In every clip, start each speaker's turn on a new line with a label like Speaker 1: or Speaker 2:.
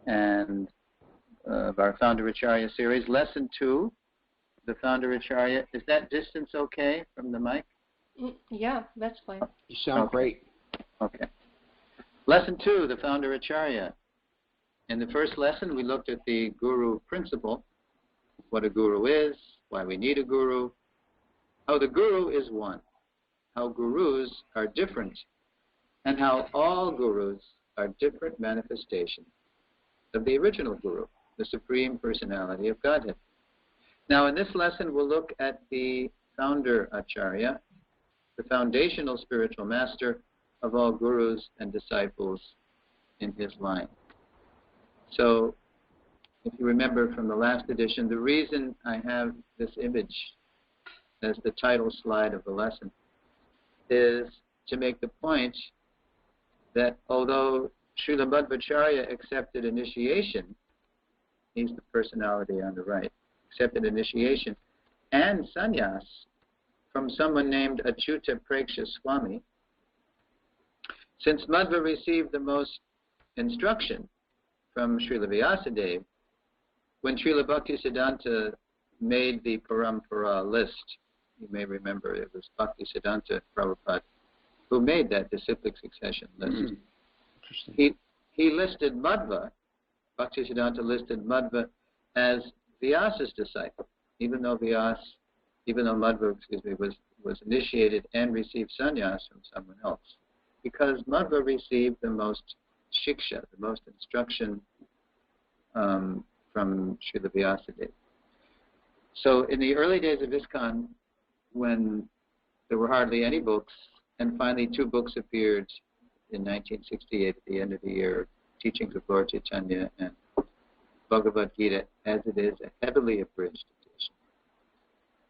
Speaker 1: and of our Founder Acharya series. Lesson 2, the Founder Acharya. Is that distance okay from the mic?
Speaker 2: Yeah, that's fine.
Speaker 3: You sound great.
Speaker 1: Okay. Lesson 2, the Founder Acharya. In the first lesson, we looked at the Guru principle, what a Guru is, why we need a Guru, how the Guru is one, how Gurus are different, and how all Gurus are different manifestations of the original Guru, the Supreme Personality of Godhead. Now, in this lesson, we'll look at the Founder Acharya, the foundational spiritual master of all Gurus and disciples in his line. So, if you remember from the last edition, the reason I have this image as the title slide of the lesson is to make the point that although Srila Madhvacharya accepted initiation, he's the personality on the right, accepted initiation and sannyas from someone named Achyuta Preksha Swami, since Madhva received the most instruction from Srila Vyasadeva, when Srila Bhaktisiddhanta made the Parampara list, you may remember it was Bhaktisiddhanta Prabhupada who made that disciplic succession list. He listed Madhva, Bhaktisiddhanta listed Madhva as Vyasa's disciple, even though Madhva, was initiated and received sannyas from someone else, because Madhva received the most shiksha, the most instruction from Srila Vyasadeva. So in the early days of ISKCON, when there were hardly any books, and finally 2 books appeared in 1968 at the end of the year, Teachings of Lord Chaitanya and Bhagavad Gita, as it is a heavily abridged edition.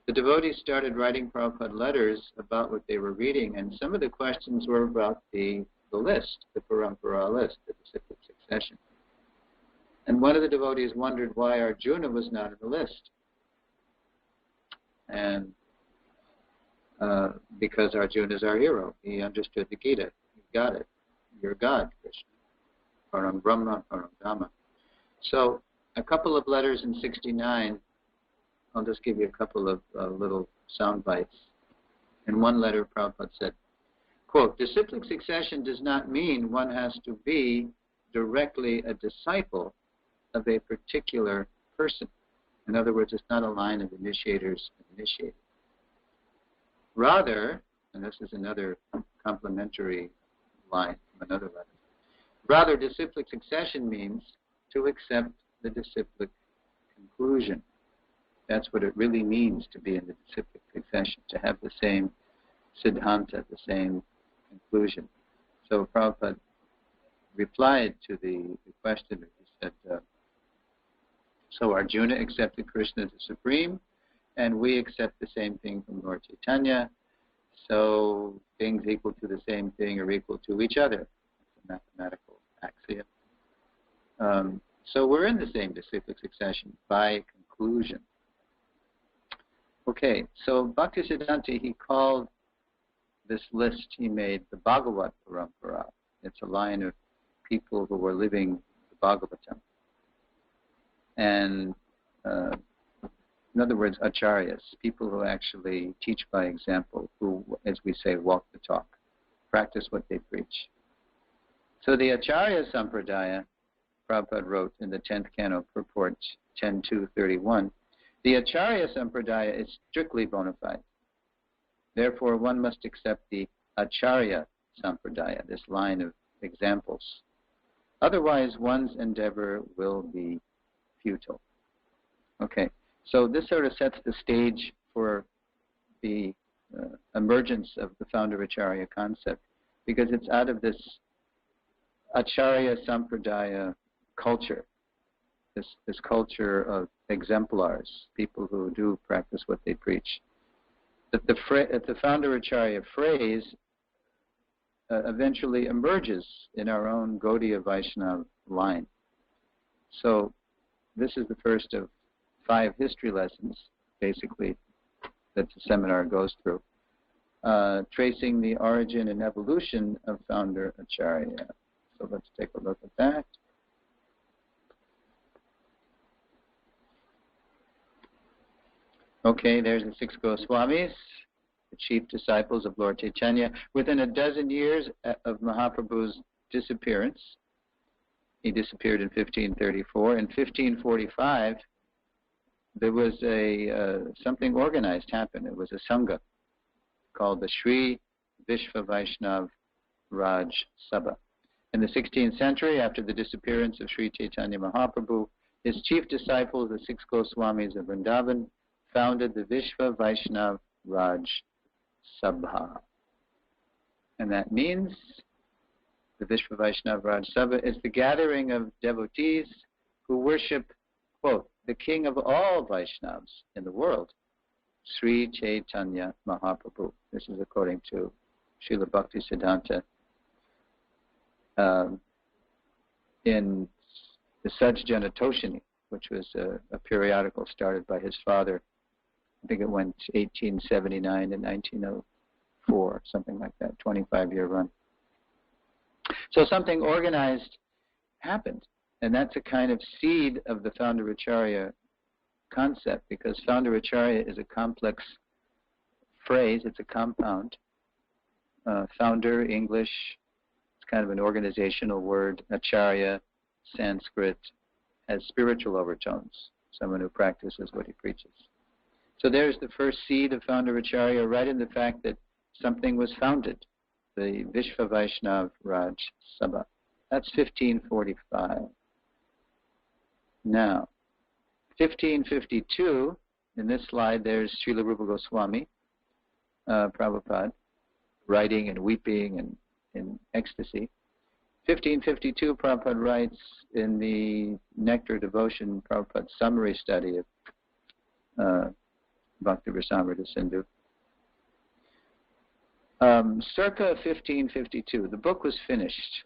Speaker 1: The devotees started writing Prabhupada letters about what they were reading, and some of the questions were about the list, the Parampara list, the disciplic succession. And one of the devotees wondered why Arjuna was not on the list. And because Arjuna is our hero. He understood the Gita. He got it. You're God, Krishna. Param Brahma, Param Dhamma. So a couple of letters in 69, I'll just give you a couple of little sound bites. In one letter, Prabhupada said, quote, disciplic succession does not mean one has to be directly a disciple of a particular person. In other words, it's not a line of initiators and initiated. Rather, and this is another complementary line from another letter, rather, disciplic succession means to accept the disciplic conclusion. That's what it really means to be in the disciplic succession, to have the same siddhanta, the same conclusion. So Prabhupada replied to the questioner. He said, so Arjuna accepted Krishna as the Supreme, and we accept the same thing from Lord Chaitanya, so things equal to the same thing are equal to each other. It's a mathematical axiom. So we're in the same disciplic succession by conclusion. Okay, so Bhaktisiddhanta, he called this list he made the Bhagavat Parampara. It's a line of people who were living the Bhagavatam. And in other words, acharyas, people who actually teach by example, who, as we say, walk the talk, practice what they preach. So the Acharya Sampradaya, Prabhupada wrote in the 10th Canto, Purport 10.2.31, the Acharya Sampradaya is strictly bona fide. Therefore, one must accept the Acharya Sampradaya, this line of examples. Otherwise, one's endeavor will be futile. Okay, so this sort of sets the stage for the emergence of the Founder Acharya concept, because it's out of this Acharya Sampradaya culture, this culture of exemplars, people who do practice what they preach. That the Founder Acharya phrase eventually emerges in our own Gaudiya Vaishnava line. So this is the first of 5 history lessons, basically, that the seminar goes through, tracing the origin and evolution of Founder Acharya. So let's take a look at that. Okay, there's the 6 Goswamis, the chief disciples of Lord Chaitanya. Within a dozen years of Mahaprabhu's disappearance, he disappeared in 1534. In 1545, there was something organized happened. It was a sangha called the Sri Vishva Vaishnav Raj Sabha. In the 16th century, after the disappearance of Sri Chaitanya Mahaprabhu, his chief disciples, the 6 Goswamis of Vrindavan, founded the Vishva Vaishnav Raj Sabha. And that means the Vishva Vaishnav Raj Sabha is the gathering of devotees who worship, quote, the king of all Vaishnavas in the world, Sri Chaitanya Mahaprabhu. This is according to Srila Bhakti Siddhanta in the Sajjana Toshini, which was a periodical started by his father. I think it went 1879 to 1904, something like that, 25-year run. So something organized happened, and that's a kind of seed of the Founderacharya concept, because Founderacharya is a complex phrase, it's a compound. Founder, English, it's kind of an organizational word. Acharya, Sanskrit, has spiritual overtones, someone who practices what he preaches. So there's the first seed of Founderacharya, right in the fact that something was founded, the Vishva Vaishnav Raj Sabha. That's 1545. Now, 1552, in this slide, there's Srila Rupa Goswami, Prabhupada, writing and weeping and in ecstasy. 1552, Prabhupada writes in the Nectar Devotion, Prabhupada's summary study of Bhakti Rasamrita Sindhu. Circa 1552, the book was finished.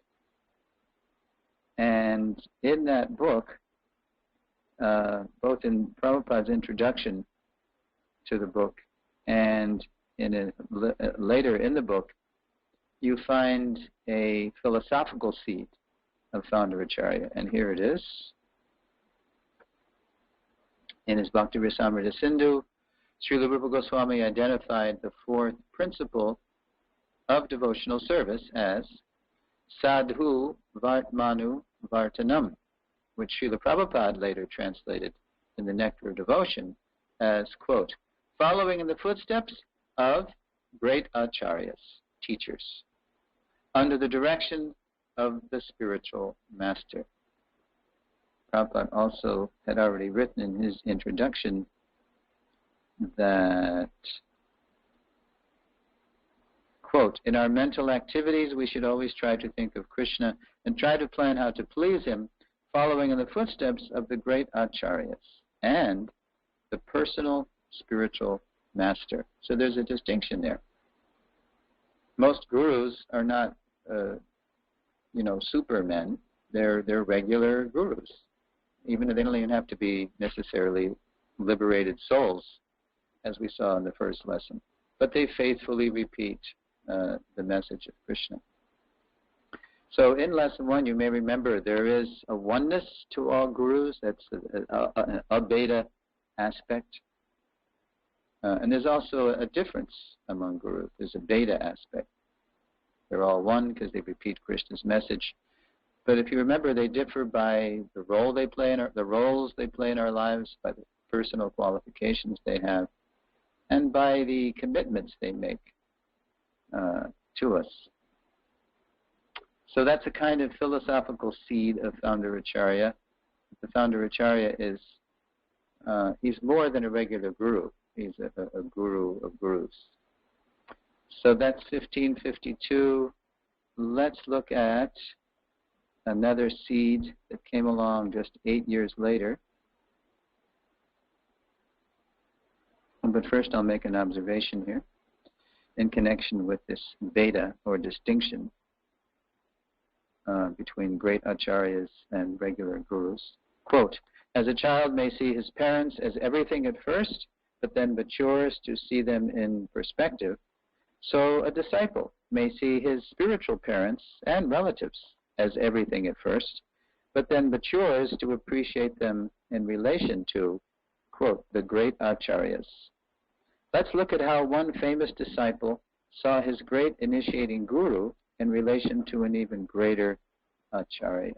Speaker 1: And in that book, both in Prabhupada's introduction to the book and later in the book, you find a philosophical seed of Founderacharya, and here it is. In his Bhakti Rasamrita Sindhu, Srila Rupa Goswami identified the fourth principle of devotional service as Sadhu Vartmanu Vartanam, which Srila Prabhupada later translated in the Nectar of Devotion as, quote, following in the footsteps of great acharyas, teachers, under the direction of the spiritual master. Prabhupada also had already written in his introduction that, quote, in our mental activities we should always try to think of Krishna and try to plan how to please him, following in the footsteps of the great acharyas and the personal spiritual master. So there's a distinction there. Most gurus are not, supermen. They're regular gurus. Even if they don't even have to be necessarily liberated souls, as we saw in the first lesson. But they faithfully repeat the message of Krishna. So in lesson 1, you may remember there is a oneness to all gurus. That's a beta aspect. And there's also a difference among gurus. There's a beta aspect. They're all one because they repeat Krishna's message. But if you remember, they differ by the roles they play in our lives, by the personal qualifications they have, and by the commitments they make to us. So that's a kind of philosophical seed of Founderacharya. The Founderacharya is, he's more than a regular guru. He's a guru of gurus. So that's 1552. Let's look at another seed that came along just 8 years later. But first I'll make an observation here in connection with this beta or distinction between great acharyas and regular gurus. Quote, as a child may see his parents as everything at first, but then matures to see them in perspective, so a disciple may see his spiritual parents and relatives as everything at first, but then matures to appreciate them in relation to, quote, the great acharyas, let's look at how one famous disciple saw his great initiating guru in relation to an even greater Acarya.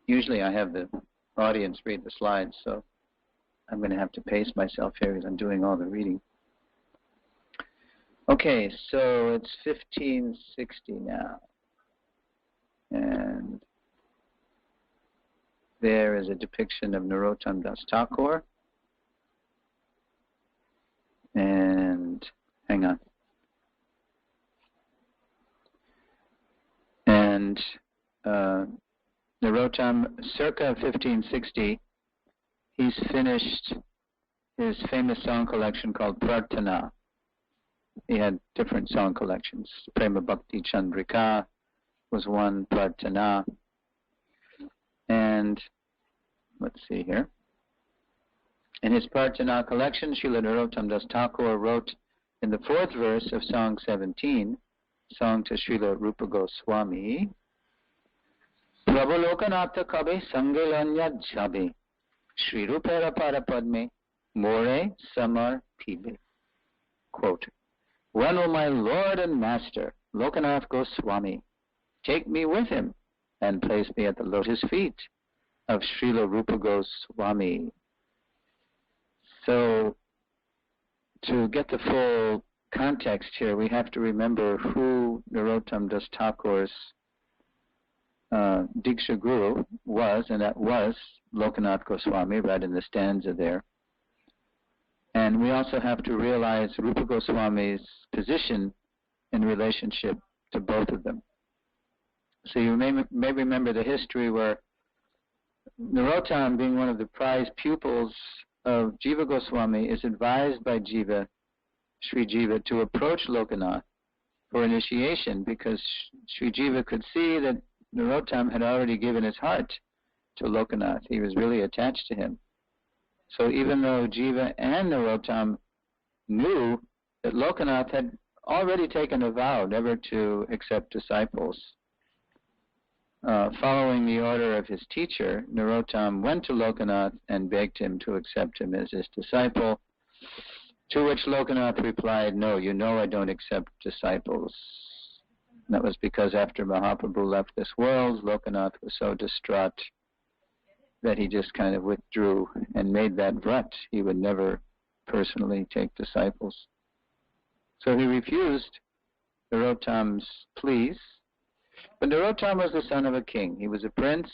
Speaker 1: Usually I have the audience read the slides, so I'm going to have to pace myself here because I'm doing all the reading. Okay, so it's 1560 now. And there is a depiction of Narottam Das Thakur. And hang on. And Narottam, circa 1560, he's finished his famous song collection called Prarthana. He had different song collections. Prema Bhakti Chandrika was one, Prarthana. And let's see here. In his Prarthana collection, Srila Narottam Das Thakur wrote in the fourth verse of Song 17, song to Srila Rupa Goswami, Prabhu Lokanatha Kabe Sangalanya Jabe Shri Rupera Parapadme More Samar Pibe. Quote, when will my Lord and Master, Lokanath Goswami, take me with him and place me at the lotus feet of Srila Rupa Goswami? So, to get the full context here, we have to remember who Narottam Das Thakur's Diksha Guru was, and that was Lokanath Goswami, right in the stanza there. And we also have to realize Rupa Goswami's position in relationship to both of them. So you may remember the history where Narottam, being one of the prized pupils of Jiva Goswami, is advised by Jiva, Sri Jiva, to approach Lokanath for initiation because Sri Jiva could see that Narottam had already given his heart to Lokanath. He was really attached to him. So even though Jiva and Narottam knew that Lokanath had already taken a vow never to accept disciples, following the order of his teacher, Narottam went to Lokanath and begged him to accept him as his disciple, to which Lokanath replied, no, you know I don't accept disciples. And that was because after Mahaprabhu left this world, Lokanath was so distraught that he just kind of withdrew and made that vrat. He would never personally take disciples. So he refused Narottam's pleas. But Narottam was the son of a king. He was a prince.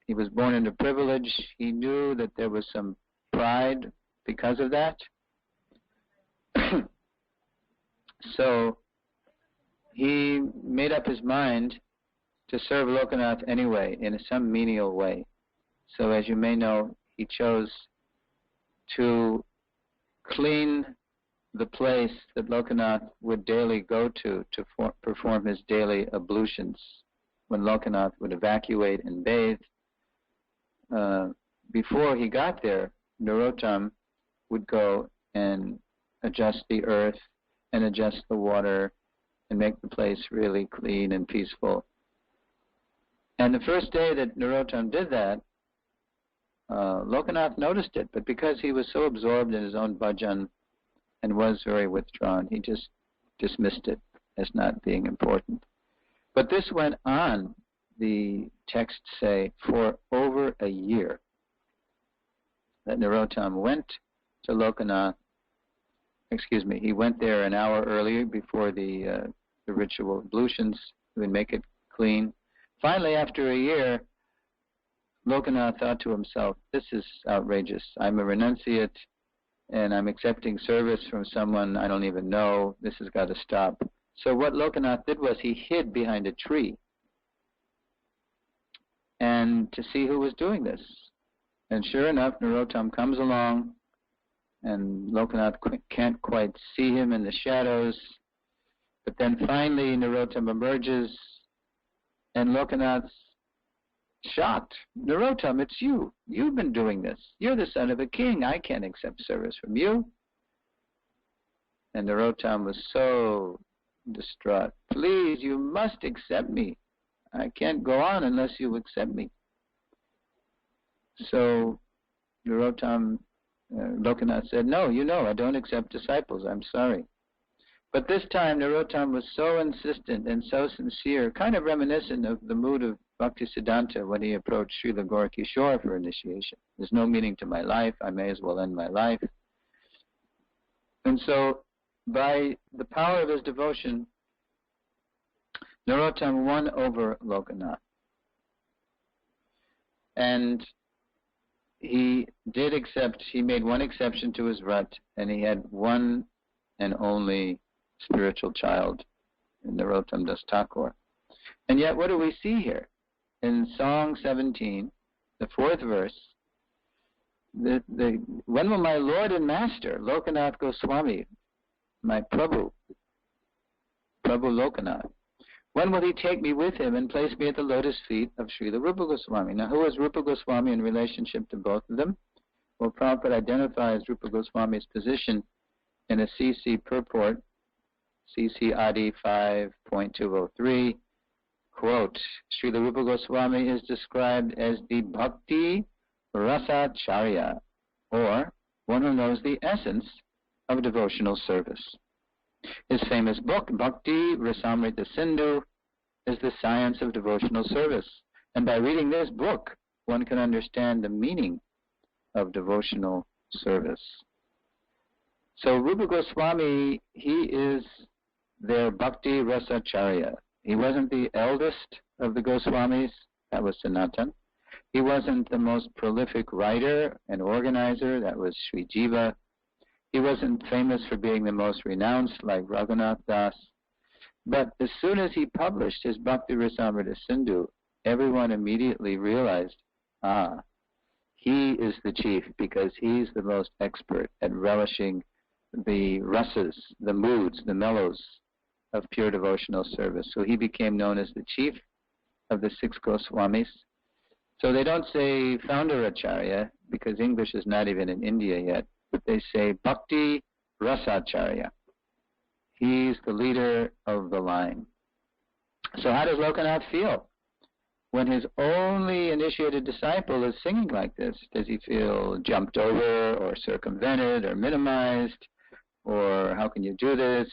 Speaker 1: He was born into privilege. He knew that there was some pride because of that. So he made up his mind to serve Lokanath anyway, in some menial way. So as you may know, he chose to clean the place that Lokanath would daily go to perform his daily ablutions. When Lokanath would evacuate and bathe, before he got there, Narottam would go and adjust the earth and adjust the water and make the place really clean and peaceful. And the first day that Narottam did that, Lokanath noticed it, but because he was so absorbed in his own bhajan and was very withdrawn, he just dismissed it as not being important. But this went on, the texts say, for over a year. That Narottam went to Lokanath, he went there an hour earlier before the ritual ablutions. He would make it clean. Finally, after a year, Lokanath thought to himself, this is outrageous. I'm a renunciate, and I'm accepting service from someone I don't even know. This has got to stop. So what Lokanath did was he hid behind a tree and to see who was doing this. And sure enough, Narottam comes along, and Lokanath can't quite see him in the shadows. But then finally Narottam emerges, and Lokanath's shocked. Narottam, it's you. You've been doing this. You're the son of a king. I can't accept service from you. And Narottam was so distraught. Please, you must accept me. I can't go on unless you accept me. So Narottam Lokanath said, no, I don't accept disciples, I'm sorry. But this time Narottam was so insistent and so sincere, kind of reminiscent of the mood of Bhaktisiddhanta when he approached Srila Gaura for initiation. There's no meaning to my life, I may as well end my life. And so, by the power of his devotion, Narottam won over Lokanath. And he made one exception to his vrat, and he had one and only spiritual child, Narottam Das Thakur. And yet, what do we see here? In Song 17, the 4th verse, when will my Lord and Master, Lokanath Goswami, my Prabhu Lokanath, when will he take me with him and place me at the lotus feet of Srila Rupa Goswami? Now, who is Rupa Goswami in relationship to both of them? Well, Prabhupada identifies Rupa Goswami's position in a CC purport, CC Adi 5.203, quote, Srila Rupa Goswami is described as the Bhakti Rasacharya, or one who knows the essence of devotional service. His famous book, Bhakti Rasamrita Sindhu, is the science of devotional service. And by reading this book, one can understand the meaning of devotional service. So Rupa Goswami, he is their Bhakti Rasacharya. He wasn't the eldest of the Goswamis, that was Sanatan. He wasn't the most prolific writer and organizer, that was Sri Jiva. He wasn't famous for being the most renounced, like Raghunath Das. But as soon as he published his Bhakti Rasamrita Sindhu, everyone immediately realized, he is the chief, because he's the most expert at relishing the rasas, the moods, the mellows of pure devotional service. So he became known as the chief of the 6 Goswamis. So they don't say founder Acharya, because English is not even in India yet, but they say Bhakti Rasacharya. He's the leader of the line. So how does Lokanath feel when his only initiated disciple is singing like this? Does he feel jumped over or circumvented or minimized? Or how can you do this?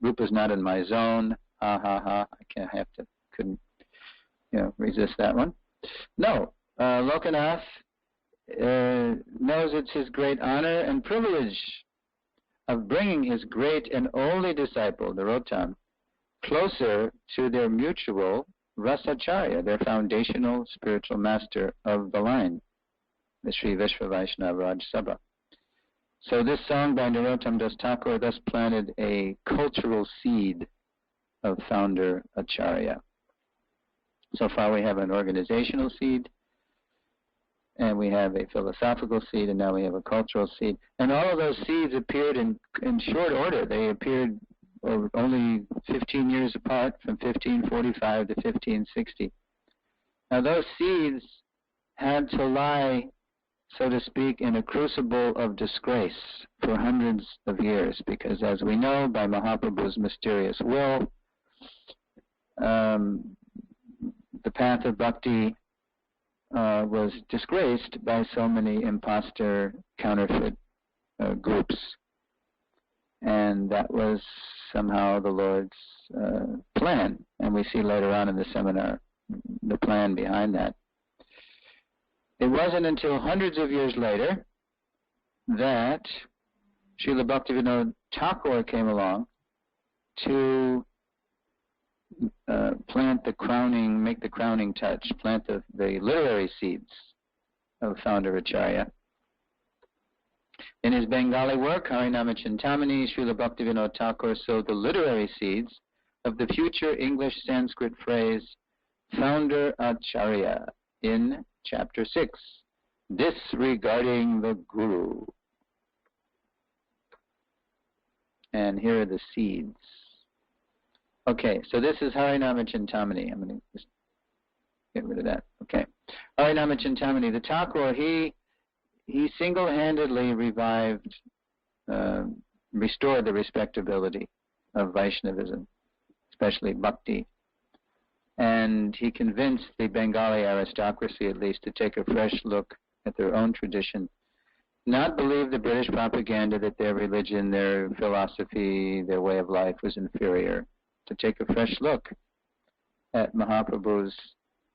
Speaker 1: Rupa's not in my zone. Ha ha ha. Couldn't resist that one. No. Lokanath knows it's his great honor and privilege of bringing his great and only disciple, Narottam, closer to their mutual Rasacharya, their foundational spiritual master of the line, the Sri Vishva Vaishnava Raj Sabha. So this song by Narottam Das Thakur thus planted a cultural seed of founder Acharya. So far we have an organizational seed, and we have a philosophical seed, and now we have a cultural seed. And all of those seeds appeared in short order. They appeared only 15 years apart, from 1545 to 1560. Now those seeds had to lie, so to speak, in a crucible of disgrace for hundreds of years, because as we know, by Mahaprabhu's mysterious will, the path of bhakti was disgraced by so many imposter, counterfeit groups. And that was somehow the Lord's plan. And we see later on in the seminar the plan behind that. It wasn't until hundreds of years later that Srila Bhaktivinoda Thakur came along to make the crowning touch, plant the literary seeds of founder Acharya. In his Bengali work, Harinama Chintamani, Srila Bhaktivinoda Thakur sowed the literary seeds of the future English Sanskrit phrase founder Acharya in Chapter 6, Disregarding the Guru. And here are the seeds. Okay, so this is Harinama Chintamani. I'm going to just get rid of that. Okay. Harinama Chintamani. The Thakur, he single-handedly restored the respectability of Vaishnavism, especially Bhakti. And he convinced the Bengali aristocracy, at least, to take a fresh look at their own tradition, not believe the British propaganda that their religion, their philosophy, their way of life was inferior, to take a fresh look at Mahaprabhu's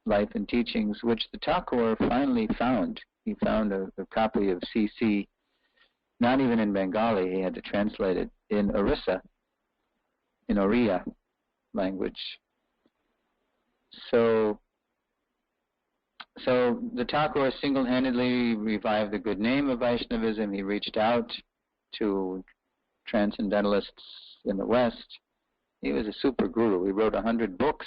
Speaker 1: life and teachings, which the Thakur finally found. He found a copy of CC, not even in Bengali, he had to translate it in Orissa, in Oriya language. So the Thakur single-handedly revived the good name of Vaishnavism. He reached out to transcendentalists in the West. He was a super guru. He wrote 100 books,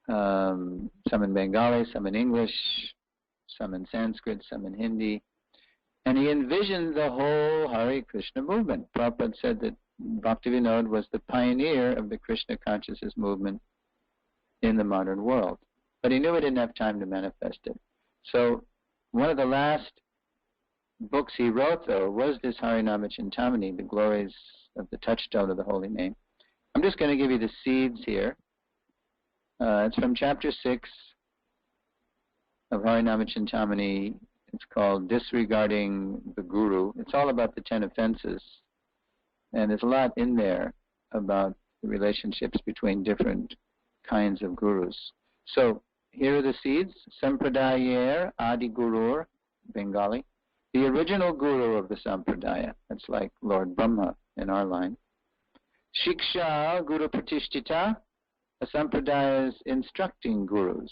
Speaker 1: some in Bengali, some in English, some in Sanskrit, some in Hindi. And he envisioned the whole Hare Krishna movement. Prabhupada said that Bhaktivinoda was the pioneer of the Krishna consciousness movement in the modern world. But he knew he didn't have time to manifest it. So one of the last books he wrote, though, was this Harinama Chintamani, the glories of the touchstone of the holy name. I'm just going to give you the seeds here. It's from chapter 6 of Harinama Chintamani. It's called Disregarding the Guru. It's all about the 10 offenses. And there's a lot in there about the relationships between different kinds of gurus. So here are the seeds. Sampradayar Adi Gurur, Bengali. The original guru of the Sampradaya. That's like Lord Brahma in our line. Shiksha Guru Pratishtita. A Sampradaya is instructing gurus.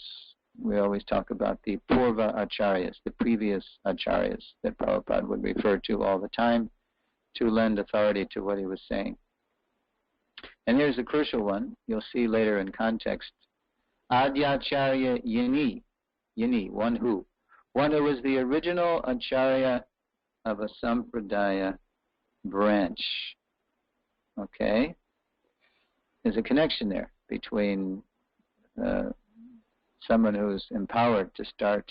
Speaker 1: We always talk about the Purva Acaryas, the previous Acaryas that Prabhupada would refer to all the time to lend authority to what he was saying. And here's the crucial one. You'll see later in context. Adyacharya Yini, one who is the original Acharya of a Sampradaya branch. Okay? There's a connection there between someone who's empowered to start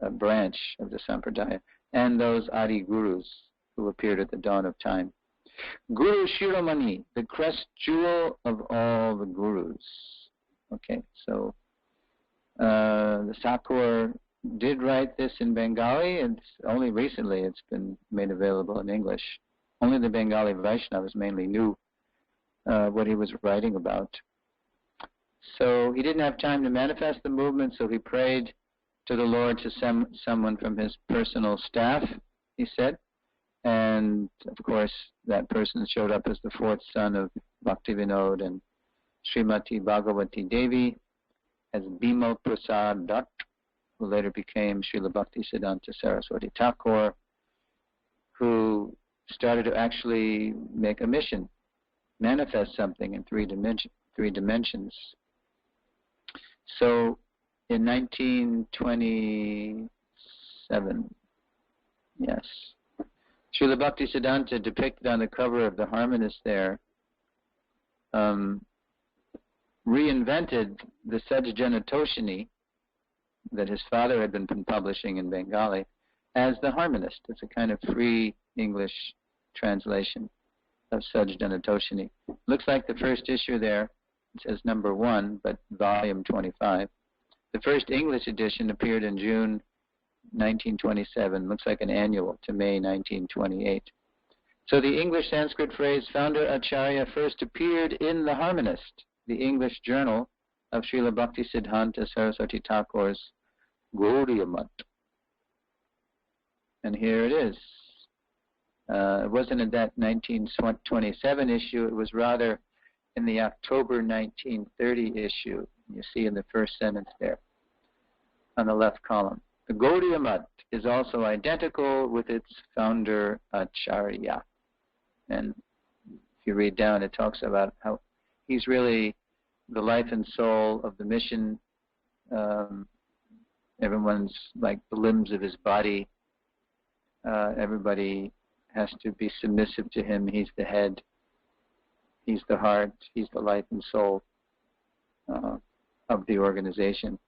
Speaker 1: a branch of the Sampradaya and those Adi Gurus who appeared at the dawn of time. Guru Shiromani, the crest jewel of all the Gurus. Okay, so the Thakur did write this in Bengali, and only recently it's been made available in English. Only the Bengali Vaishnavas mainly knew what he was writing about. So he didn't have time to manifest the movement, so he prayed to the Lord to send someone from his personal staff, he said. And, of course, that person showed up as the fourth son of Bhaktivinoda and Srimati Bhagavati Devi, as Bimal Prasad Dutt, who later became Srila Bhaktisiddhanta Saraswati Thakur, who started to actually make a mission, manifest something in three dimensions. So in 1927, yes, Srila Bhaktisiddhanta, depicted on the cover of the Harmonist there, reinvented the Sajjana Toshini that his father had been publishing in Bengali as the Harmonist. It's a kind of free English translation of Sajjana Toshini. Looks like the first issue there, it says number 1, but volume 25. The first English edition appeared in June 1927. Looks like an annual to May 1928. So the English Sanskrit phrase Founder Acharya first appeared in the Harmonist, the English journal of Srila Bhaktisiddhanta Saraswati Thakur's Gaudiya Mat. And here it is. It wasn't in that 1927 issue, it was rather in the October 1930 issue. You see in the first sentence there on the left column. The Gaudiya Mat is also identical with its founder Acharya. And if you read down, it talks about how he's really the life and soul of the mission. Everyone's like the limbs of his body. Everybody has to be submissive to him. He's the head. He's the heart. He's the life and soul of the organization.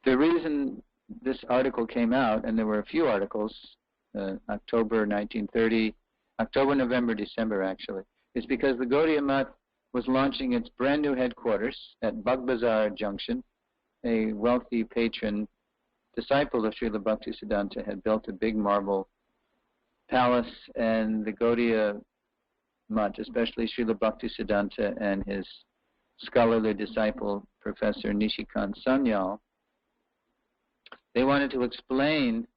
Speaker 1: The reason this article came out, and there were a few articles, October 1930, October, November, December actually, is because the Gaudiya Mat was launching its brand new headquarters at Bug Bazaar Junction. A wealthy patron disciple of Srila Bhaktisiddhanta had built a big marble palace, and the Gaudiya much, especially Srila Bhaktisiddhanta and his scholarly disciple, Professor Nishikant Sanyal, they wanted to explain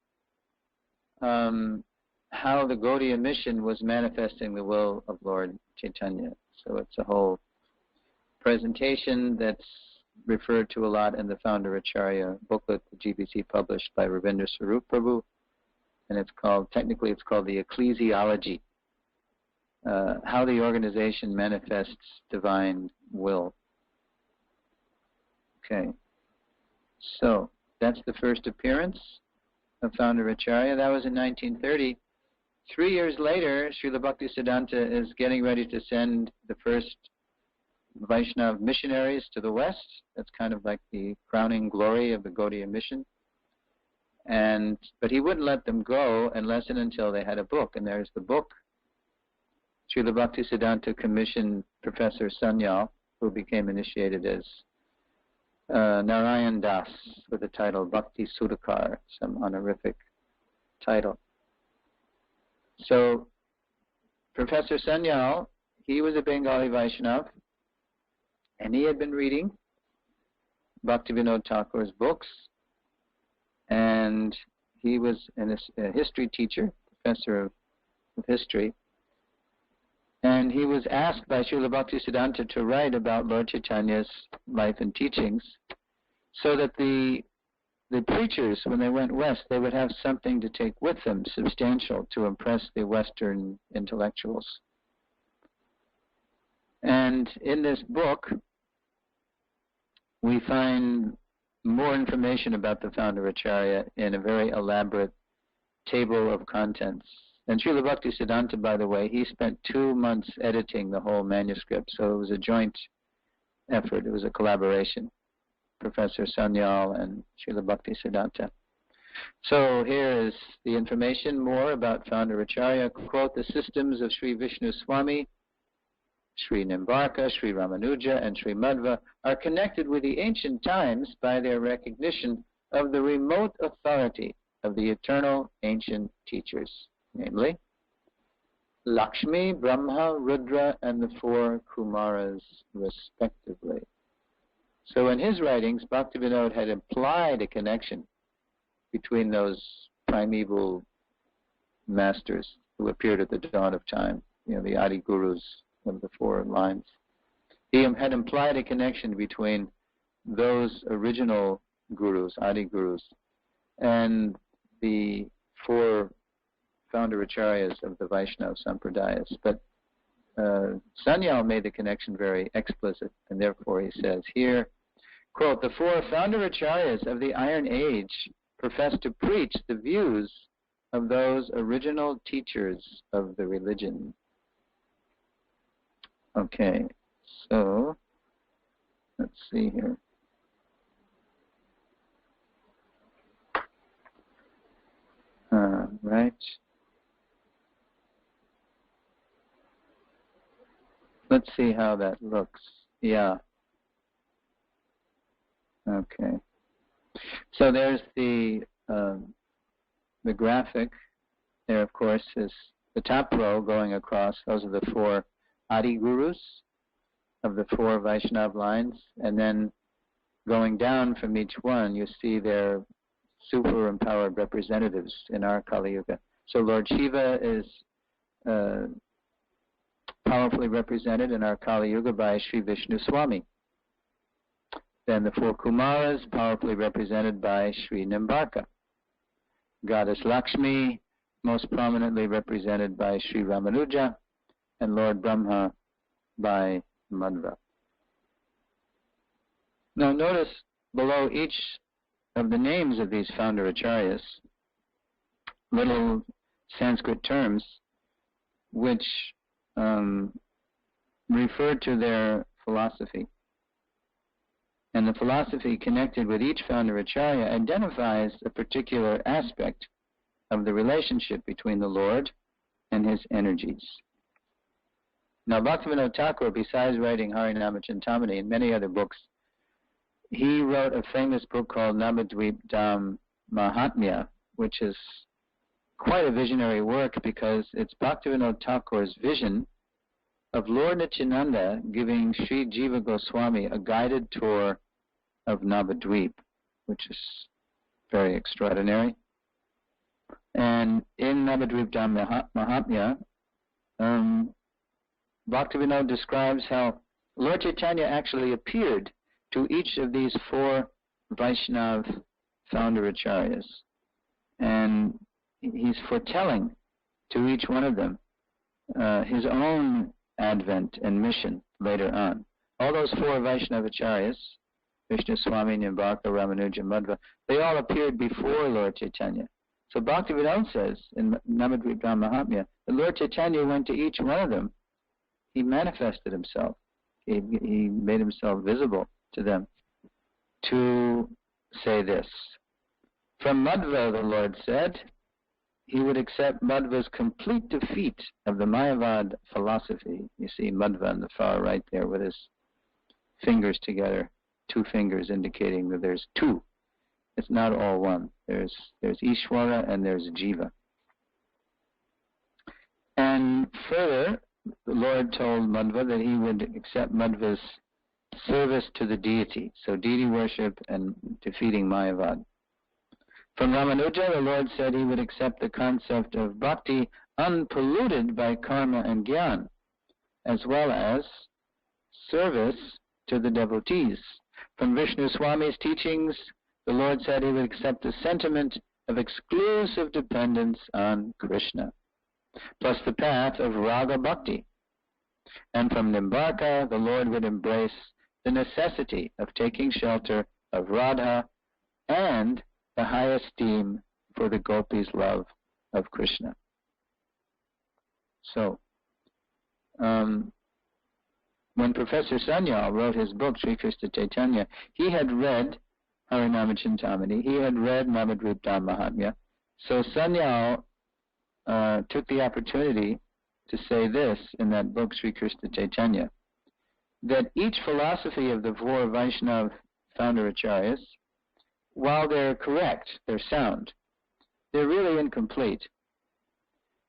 Speaker 1: how the Gaudiya mission was manifesting the will of Lord Chaitanya. So it's a whole presentation that's referred to a lot in the Founder Acharya booklet the GBC published by Ravindra Swarup Prabhu, and technically it's called the Ecclesiology, how the organization manifests divine will. Okay, so that's the first appearance of Founder Acharya. That was in 1930. 3 years later, Srila Bhaktisiddhanta is getting ready to send the first Vaishnava missionaries to the West. That's kind of like the crowning glory of the Gaudiya mission. But he wouldn't let them go unless and until they had a book. And there's the book. Srila Bhaktisiddhanta commissioned Professor Sanyal, who became initiated as Narayan Das, with the title Bhakti Sudhakar, some honorific title. So Professor Sanyal, he was a Bengali Vaishnava, and he had been reading Bhaktivinoda Thakur's books, and he was a history teacher, professor of history, and he was asked by Srila Bhaktisiddhanta to write about Lord Chaitanya's life and teachings so that the preachers, when they went west, they would have something to take with them, substantial, to impress the Western intellectuals. And in this book, we find more information about the Founder Acharya in a very elaborate table of contents. And Srila Bhaktisiddhanta, by the way, he spent 2 months editing the whole manuscript, so it was a joint effort. It was a collaboration, Professor Sanyal and Srila Bhaktisiddhanta. So here is the information more about Founder Acharya. Quote, the systems of Sri Vishnu Swami, Sri Nimbarka, Sri Ramanuja, and Sri Madhva are connected with the ancient times by their recognition of the remote authority of the eternal ancient teachers, namely Lakshmi, Brahma, Rudra, and the 4 Kumaras, respectively. So in his writings, Bhaktivinoda had implied a connection between those primeval masters who appeared at the dawn of time, the Adi Gurus of the 4 lines. He had implied a connection between those original gurus, Adi Gurus, and the 4 Founder Acharyas of the Vaishnava Sampradayas. But Sanyal made the connection very explicit, and therefore he says here, quote, the 4 Founder Acharyas of the Iron Age profess to preach the views of those original teachers of the religion. Okay, so let's see here. Right. Let's see how that looks. Yeah. Okay. So there's the graphic. There, of course, is the top row going across. Those are the 4 Adi Gurus of the 4 Vaishnava lines. And then going down from each one, you see their super empowered representatives in our Kali Yuga. So Lord Shiva is powerfully represented in our Kali Yuga by Sri Vishnu Swami. Then the 4 Kumaras, powerfully represented by Sri Nimbarka. Goddess Lakshmi, most prominently represented by Sri Ramanuja, and Lord Brahma by Madhva. Now notice below each of the names of these Founder Acharyas, little Sanskrit terms which refer to their philosophy. And the philosophy connected with each Founder Acharya identifies a particular aspect of the relationship between the Lord and his energies. Now, Bhaktivinoda Thakur, besides writing Harinama Chintamani and many other books, he wrote a famous book called Navadvip Dham Mahatmya, which is quite a visionary work because it's Bhaktivinoda Thakur's vision of Lord Nityananda giving Sri Jiva Goswami a guided tour of Navadvip, which is very extraordinary. And in Navadvip Dham Mahatmya, Bhaktivinoda describes how Lord Chaitanya actually appeared to each of these four Vaishnav founder acharyas. And he's foretelling to each one of them his own advent and mission later on. All those four Vaishnava acharyas, Vishnu Swami, Nimbarka, Ramanuja, Madhva, they all appeared before Lord Chaitanya. So Bhaktivinoda says in Navadvip Dham Mahatmya that Lord Chaitanya went to each one of them. He manifested himself. He made himself visible to them to say this. From Madhva, the Lord said, he would accept Madhva's complete defeat of the Mayavad philosophy. You see Madhva on the far right there with his fingers together, two fingers indicating that there's two. It's not all one. There's Ishvara and there's Jiva. And further, the Lord told Madhva that he would accept Madhva's service to the deity, so deity worship and defeating Mayavad. From Ramanuja, the Lord said he would accept the concept of bhakti unpolluted by karma and jnana, as well as service to the devotees. From Vishnu Swami's teachings, the Lord said he would accept the sentiment of exclusive dependence on Krishna, plus the path of raga bhakti. And from Nimbarka, the Lord would embrace the necessity of taking shelter of Radha and the high esteem for the gopis' love of Krishna. So, when Professor Sanyal wrote his book, Sri Krishna Chaitanya, he had read Harinama Chintamani, he had read Navadvip Dham Mahatmya. So Sanyal took the opportunity to say this in that book, Sri Krishna Chaitanya, that each philosophy of the four Vaishnav founder acharyas, while they're correct, they're sound, they're really incomplete.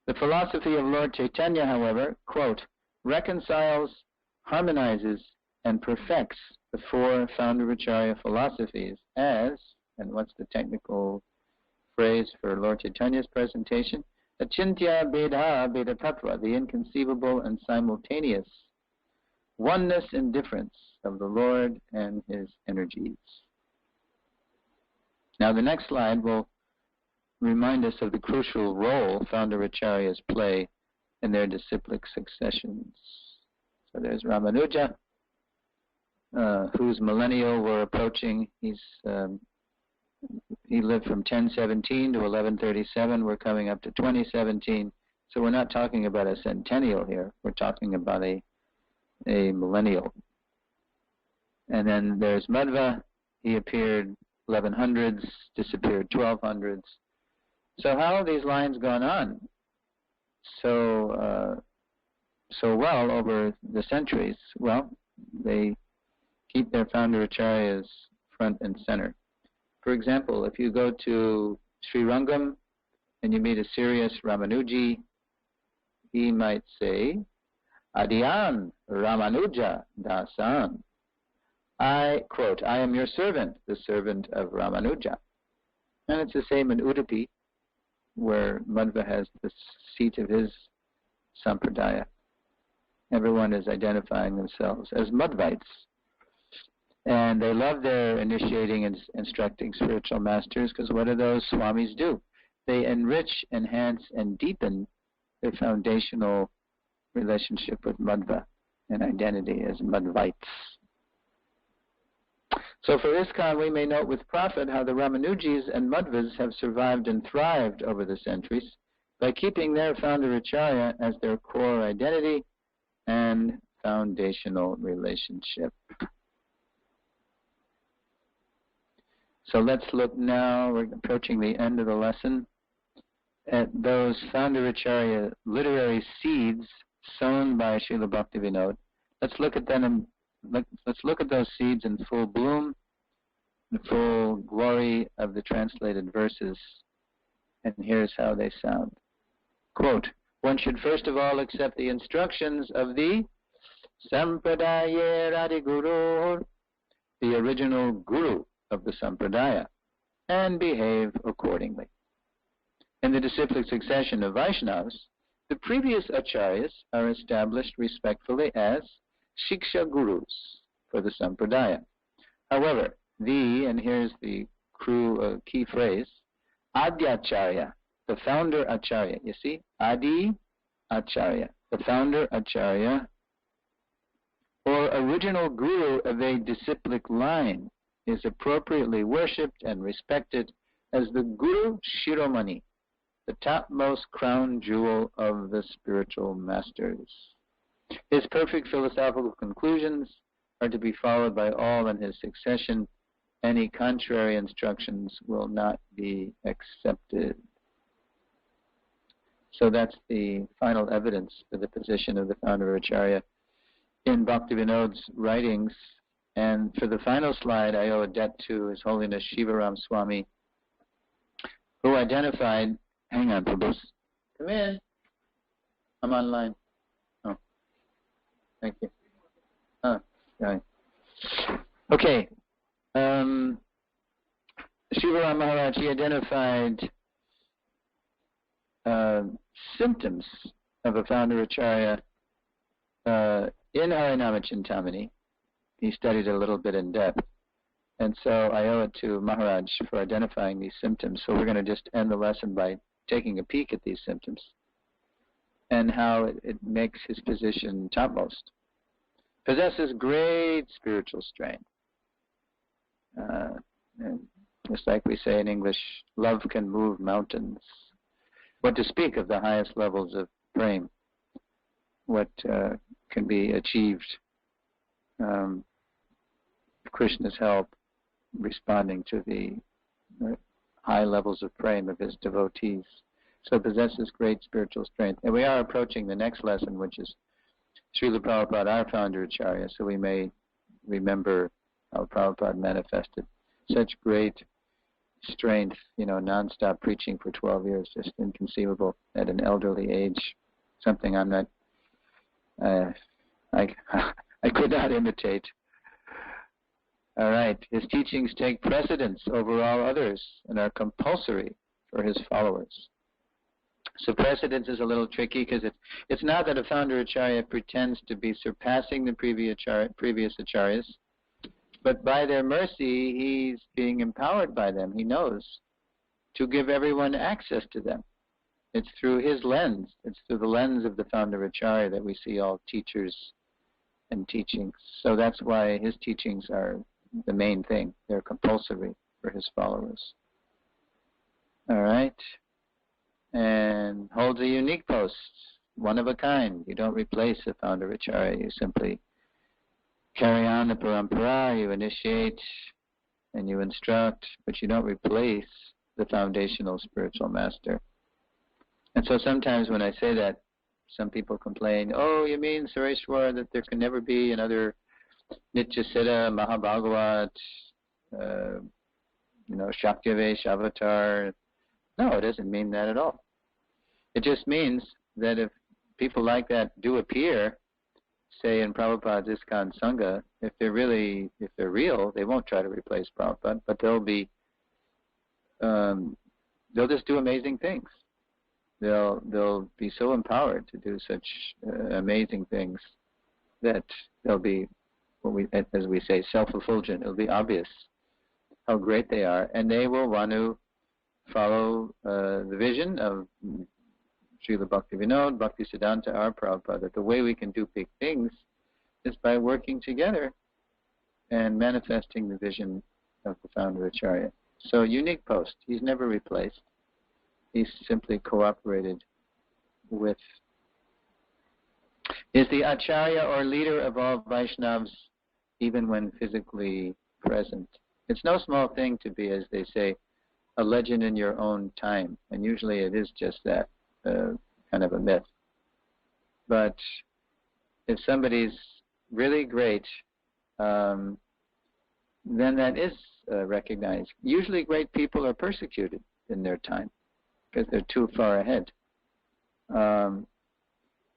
Speaker 1: The philosophy of Lord Chaitanya, however, quote, reconciles, harmonizes, and perfects the four founder acharya philosophies as, and what's the technical phrase for Lord Chaitanya's presentation? Achintya Beda Beda Tattva, the inconceivable and simultaneous oneness and difference of the Lord and his energies. Now the next slide will remind us of the crucial role founder acharyas play in their disciplic successions. So there's Ramanuja, whose millennial we're approaching. He lived from 1017 to 1137. We're coming up to 2017. So we're not talking about a centennial here. We're talking about a millennial. And then there's Madhva. He appeared 1100s, disappeared 1200s. So how have these lines gone on so well over the centuries? Well, they keep their founder acharyas front and center. For example, if you go to Sri Rangam and you meet a serious Ramanuji, he might say, Adiyan Ramanuja Dasan. I, quote, I am your servant, the servant of Ramanuja. And it's the same in Udupi, where Madhva has the seat of his sampradaya. Everyone is identifying themselves as Madhvites. And they love their initiating and instructing spiritual masters, because what do those swamis do? They enrich, enhance, and deepen their foundational relationship with Madhva and identity as Madhvites. So for ISKCON, we may note with profit how the Ramanujis and Madhvas have survived and thrived over the centuries by keeping their founder acharya as their core identity and foundational relationship. So let's look now, we're approaching the end of the lesson, at those founder acharya literary seeds sown by Srila Bhaktivinoda. Let's look at them. Let's look at those seeds in full bloom the full glory of the translated verses, and here's how they sound. Quote, one should first of all accept the instructions of the Sampradaya Radiguru, the original guru of the Sampradaya, and behave accordingly. In the disciplic succession of Vaishnavas, the previous acharyas are established respectfully as Shiksha Gurus for the Sampradaya. However, and here's the key phrase, Adyacharya, the founder Acharya. You see, Adi Acharya, the founder Acharya, or original guru of a disciplic line, is appropriately worshipped and respected as the Guru Shiromani, the topmost crown jewel of the spiritual masters. His perfect philosophical conclusions are to be followed by all in his succession. Any contrary instructions will not be accepted. So that's the final evidence for the position of the founder Acharya in Bhaktivinoda's writings. And for the final slide, I owe a debt to His Holiness Shivaram Swami, who identified, hang on, Prabhu, come in, I'm online. Oh, thank you. Oh, right. Okay. Shivaram Maharaj, he identified symptoms of a founder Acharya in Harinama Chintamani. He studied it a little bit in depth. And so I owe it to Maharaj for identifying these symptoms. So we're going to just end the lesson by taking a peek at these symptoms and how it makes his position topmost. Possesses great spiritual strength. And just like we say in English, love can move mountains. What to speak of the highest levels of prema, what can be achieved with Krishna's help, responding to the high levels of prema of his devotees. So it possesses great spiritual strength. And we are approaching the next lesson, which is Srila Prabhupada, our founder Acharya, so we may remember how Prabhupada manifested such great strength, non-stop preaching for 12 years, just inconceivable at an elderly age, something I'm not, I could not imitate. All right, his teachings take precedence over all others and are compulsory for his followers. So precedence is a little tricky because it's not that a founder Acharya pretends to be surpassing the previous Acharyas, but by their mercy, he's being empowered by them, he knows, to give everyone access to them. It's through his lens, it's through the lens of the founder Acharya that we see all teachers and teachings. So that's why his teachings are the main thing. They're compulsory for his followers. All right. And holds a unique post, one of a kind. You don't replace a founder Acharya. You simply carry on the parampara, you initiate and you instruct, but you don't replace the foundational spiritual master. And so sometimes when I say that, some people complain, oh, you mean, Sureshwar, that there can never be another Nityasiddha, Mahabhagavat, Shaktivesh, Avatar. No, it doesn't mean that at all. It just means that if people like that do appear, say in Prabhupada's ISKCON Sangha, if they're real, they won't try to replace Prabhupada, but they'll just do amazing things. They'll be so empowered to do such amazing things that they'll be, as we say, self-effulgent. It'll be obvious how great they are, and they will want to follow the vision of Srila Bhaktivinoda, Bhaktisiddhanta, our Prabhupada, that the way we can do big things is by working together and manifesting the vision of the founder Acharya. So unique post. He's never replaced. He's simply cooperated with. Is the Acharya or leader of all Vaishnavas even when physically present? It's no small thing to be, as they say, a legend in your own time. And usually it is just that, kind of a myth. But if somebody's really great, then that is recognize. Usually great people are persecuted in their time because they're too far ahead.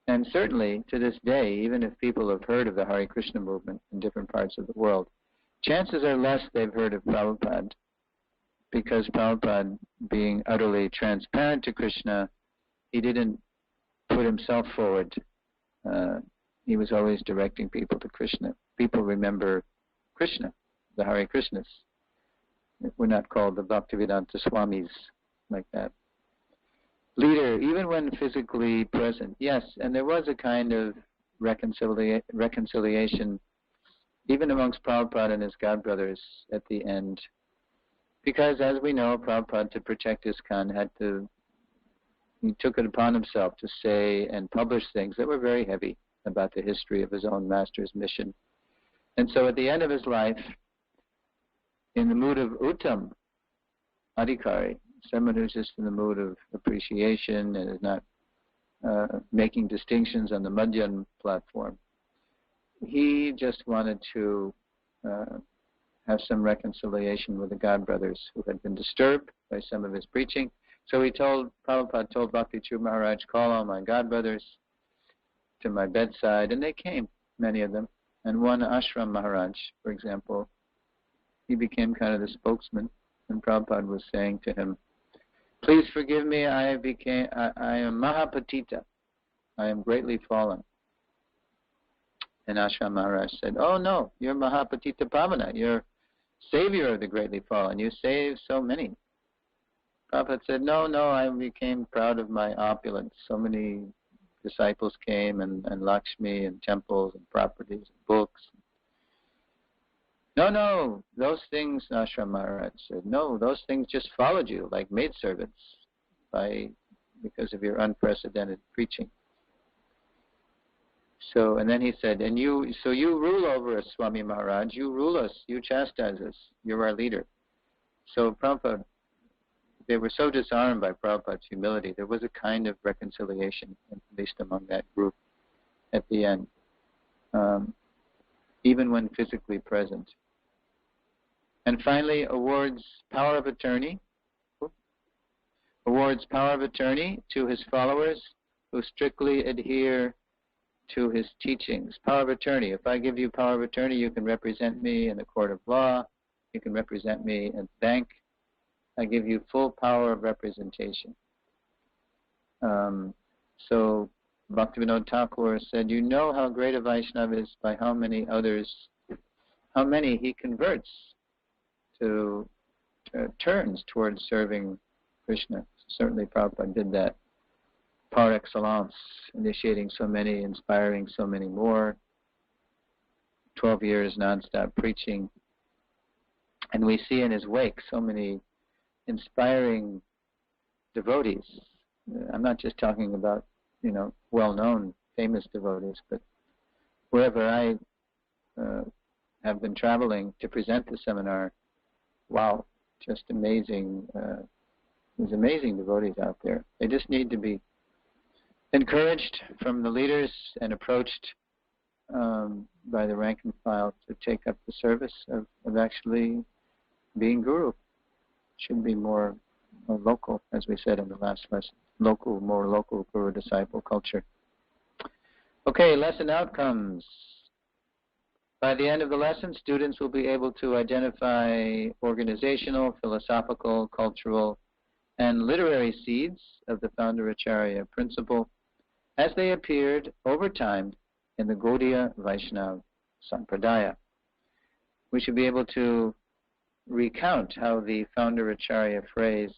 Speaker 1: And certainly to this day, even if people have heard of the Hare Krishna movement in different parts of the world, chances are less they've heard of Prabhupada, because Prabhupada, being utterly transparent to Krishna, he didn't put himself forward. He was always directing people to Krishna. People remember Krishna, the Hare Krishnas. We're not called the Bhaktivedanta Swamis like that. Leader, even when physically present, yes, and there was a kind of reconciliation even amongst Prabhupada and his godbrothers at the end, because as we know, Prabhupada, to protect ISKCON, he took it upon himself to say and publish things that were very heavy about the history of his own master's mission. And so at the end of his life, in the mood of Uttam, Adhikari, someone who's just in the mood of appreciation and is not making distinctions on the Madhyan platform, he just wanted to have some reconciliation with the godbrothers who had been disturbed by some of his preaching. So Prabhupada told Bhakti Chub Maharaj, call all my godbrothers to my bedside, and they came, many of them. And one Ashram Maharaj, for example, he became kind of the spokesman, and Prabhupada was saying to him, please forgive me, I am Mahapatita, I am greatly fallen. And Ashram Maharaj said, oh no, you're Mahapatita Pavana, you're savior of the greatly fallen, you saved so many. Prabhupada said, no, I became proud of my opulence. So many disciples came, and Lakshmi, and temples, and properties, and books. No, those things, Ashram Maharaj said, no, those things just followed you like maidservants because of your unprecedented preaching. So, and then he said, you rule over us, Swami Maharaj, you rule us, you chastise us, you're our leader. So Prabhupada, they were so disarmed by Prabhupada's humility, there was a kind of reconciliation, at least among that group, at the end, even when physically present. And finally, awards power of attorney to his followers who strictly adhere to his teachings. Power of attorney. If I give you power of attorney, you can represent me in the court of law, you can represent me in the bank. I give you full power of representation. So Bhaktivinoda Thakur said, you know how great a Vaishnava is by how many he converts to turns towards serving Krishna. Certainly Prabhupada did that par excellence, initiating so many, inspiring so many more, 12 years non-stop preaching. And we see in his wake so many inspiring devotees. I'm not just talking about, well-known, famous devotees, but wherever I have been traveling to present the seminar, wow, just amazing. There's amazing devotees out there. They just need to be encouraged from the leaders and approached by the rank and file to take up the service of actually being guru. Should be more local, as we said in the last lesson. More local guru-disciple culture. Okay, lesson outcomes. By the end of the lesson, students will be able to identify organizational, philosophical, cultural, and literary seeds of the founder Acharya principle as they appeared over time in the Gaudiya Vaishnava Sampradaya. We should be able to recount how the founder Acharya phrase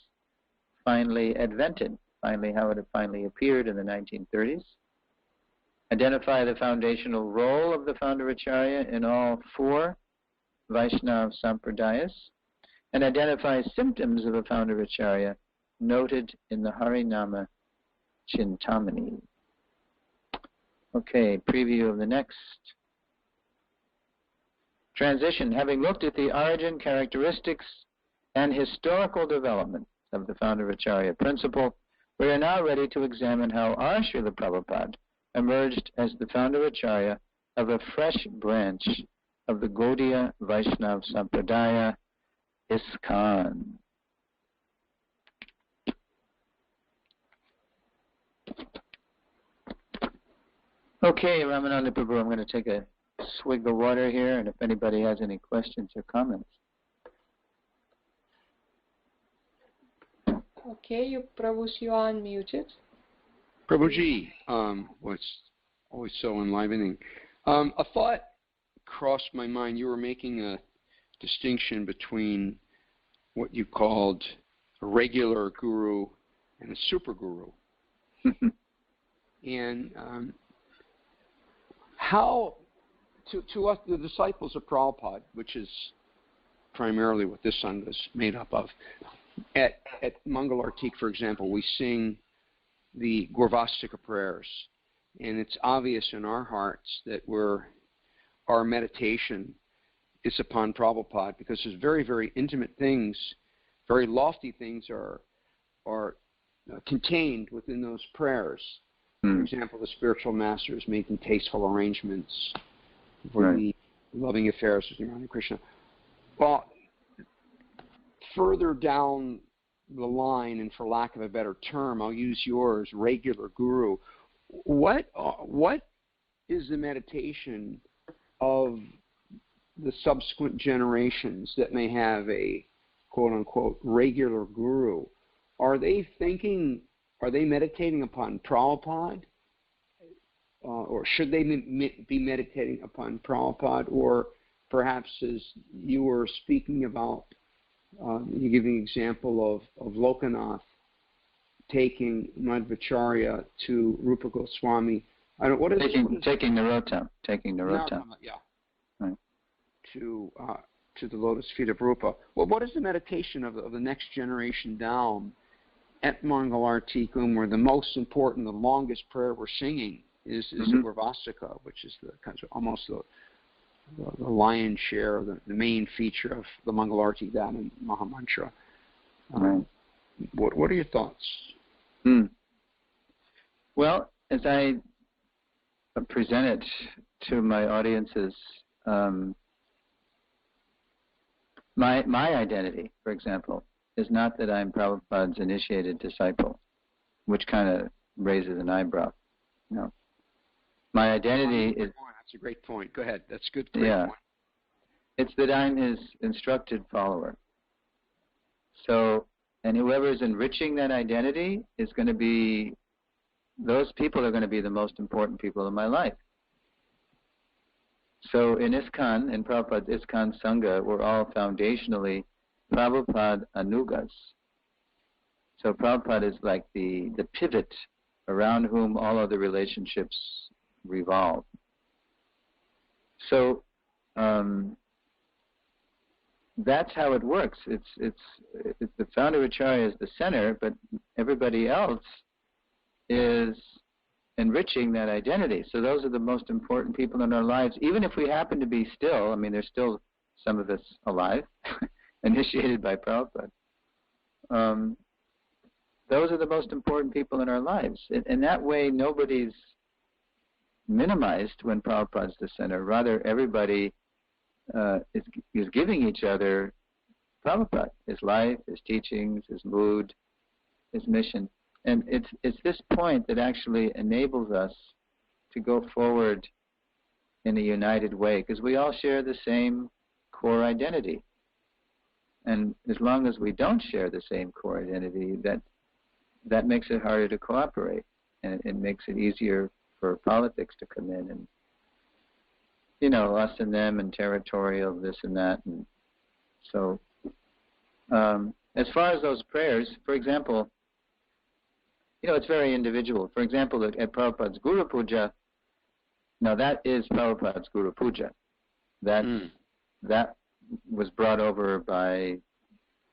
Speaker 1: finally advented, how it had finally appeared in the 1930s, identify the foundational role of the founder Acharya in all 4 Vaishnava Sampradayas, and identify symptoms of a founder Acharya noted in the Harinama Chintamani. Okay, preview of the next. Transition. Having looked at the origin, characteristics, and historical development of the founder Acharya principle, we are now ready to examine how our Srila Prabhupada emerged as the founder Acharya of a fresh branch of the Gaudiya Vaishnava Sampradaya, ISKCON. Okay, Ramananda Prabhu, I'm going to take a swig of water here, and if anybody has any questions or comments.
Speaker 2: Okay, Prabhu, you are unmuted.
Speaker 3: Prabhuji, was always so enlivening. A thought crossed my mind. You were making a distinction between what you called a regular guru and a super guru. And how, to us, the disciples of Prabhupada, which is primarily what this Sangha is made up of, at Mangalartik, for example, we sing the Gurvastika prayers, and it's obvious in our hearts that our meditation is upon Prabhupada, because there's very, very intimate things, very lofty things are contained within those prayers. For example, the spiritual masters making tasteful arrangements for the loving affairs of Radha Krishna. Well, further down the line, and for lack of a better term, I'll use yours, regular guru. What is the meditation of the subsequent generations that may have a quote-unquote regular guru? Are they meditating upon Prabhupada? Or should they be meditating upon Prabhupada? Or perhaps, as you were speaking about, you're giving an example of Lokanath taking Madhvacharya to Rupa Goswami.
Speaker 1: Taking Narottam.
Speaker 3: Yeah.
Speaker 1: Right.
Speaker 3: To the lotus feet of Rupa. Well, what is the meditation of the next generation down at Mangalartikum, where the most important, the longest prayer we're singing is the Gurvastika, which is the kind of almost the lion's share, the main feature of the Mangalarti Dhan and Mahamantra. What are your thoughts?
Speaker 1: Well, as I present it to my audiences, my identity, for example, is not that I'm Prabhupada's initiated disciple, which kind of raises an eyebrow. No. My identity is...
Speaker 3: That's a great point. Go ahead. That's good.
Speaker 1: Point. It's that I'm his instructed follower. So, and whoever is enriching that identity is going to be... Those people are going to be the most important people in my life. So in ISKCON, in Prabhupada's ISKCON Sangha, we're all foundationally Prabhupada Anugas. So Prabhupada is like the pivot around whom all other relationships revolve. So that's how it works. It's the founder Acharya is the center, but everybody else is enriching that identity. So those are the most important people in our lives. Even if we happen to be still, I mean, there's still some of us alive, initiated by Prabhupada. Those are the most important people in our lives. In that way, nobody's minimized when Prabhupada's the center. Rather, everybody is giving each other Prabhupada, his life, his teachings, his mood, his mission. And it's this point that actually enables us to go forward in a united way, because we all share the same core identity. And as long as we don't share the same core identity, that makes it harder to cooperate, and it makes it easier for politics to come in, and us and them, and territorial this and that. And so as far as those prayers, for example, it's very individual. For example, at Prabhupada's Guru Puja, now that is Prabhupada's Guru Puja. That was brought over by,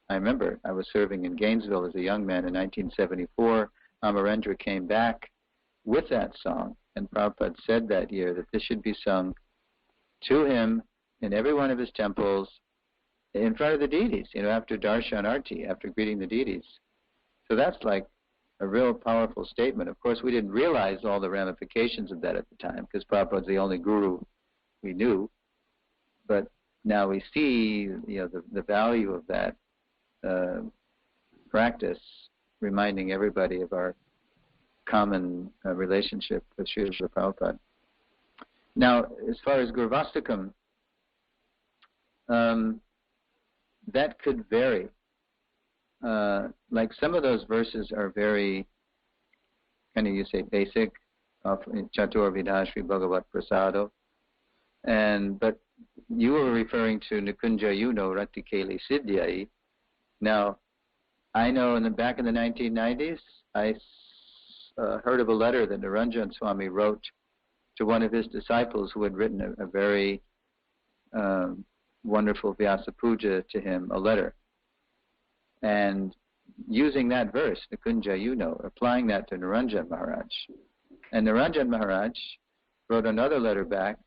Speaker 1: I remember I was serving in Gainesville as a young man in 1974. Amarendra came back with that song, and Prabhupada said that year that this should be sung to him in every one of his temples in front of the deities, after Darshan Arti, after greeting the deities. So that's like a real powerful statement. Of course, we didn't realize all the ramifications of that at the time, because Prabhupada's the only guru we knew. But now we see, the value of that practice, reminding everybody of our common relationship with Srila Prabhupada. Now, as far as Gurvastakam, that could vary. Like some of those verses are very, you say, basic, Chatur Vidashri Bhagavat Prasado, but you were referring to Nikunja Yuno Ratikeli Siddhyai. Now, I know back in the 1990s, I heard of a letter that Niranjan Swami wrote to one of his disciples who had written a very wonderful Vyasa Puja to him, a letter. And using that verse, Nikunja Yuno, applying that to Niranjan Maharaj. And Niranjan Maharaj wrote another letter back,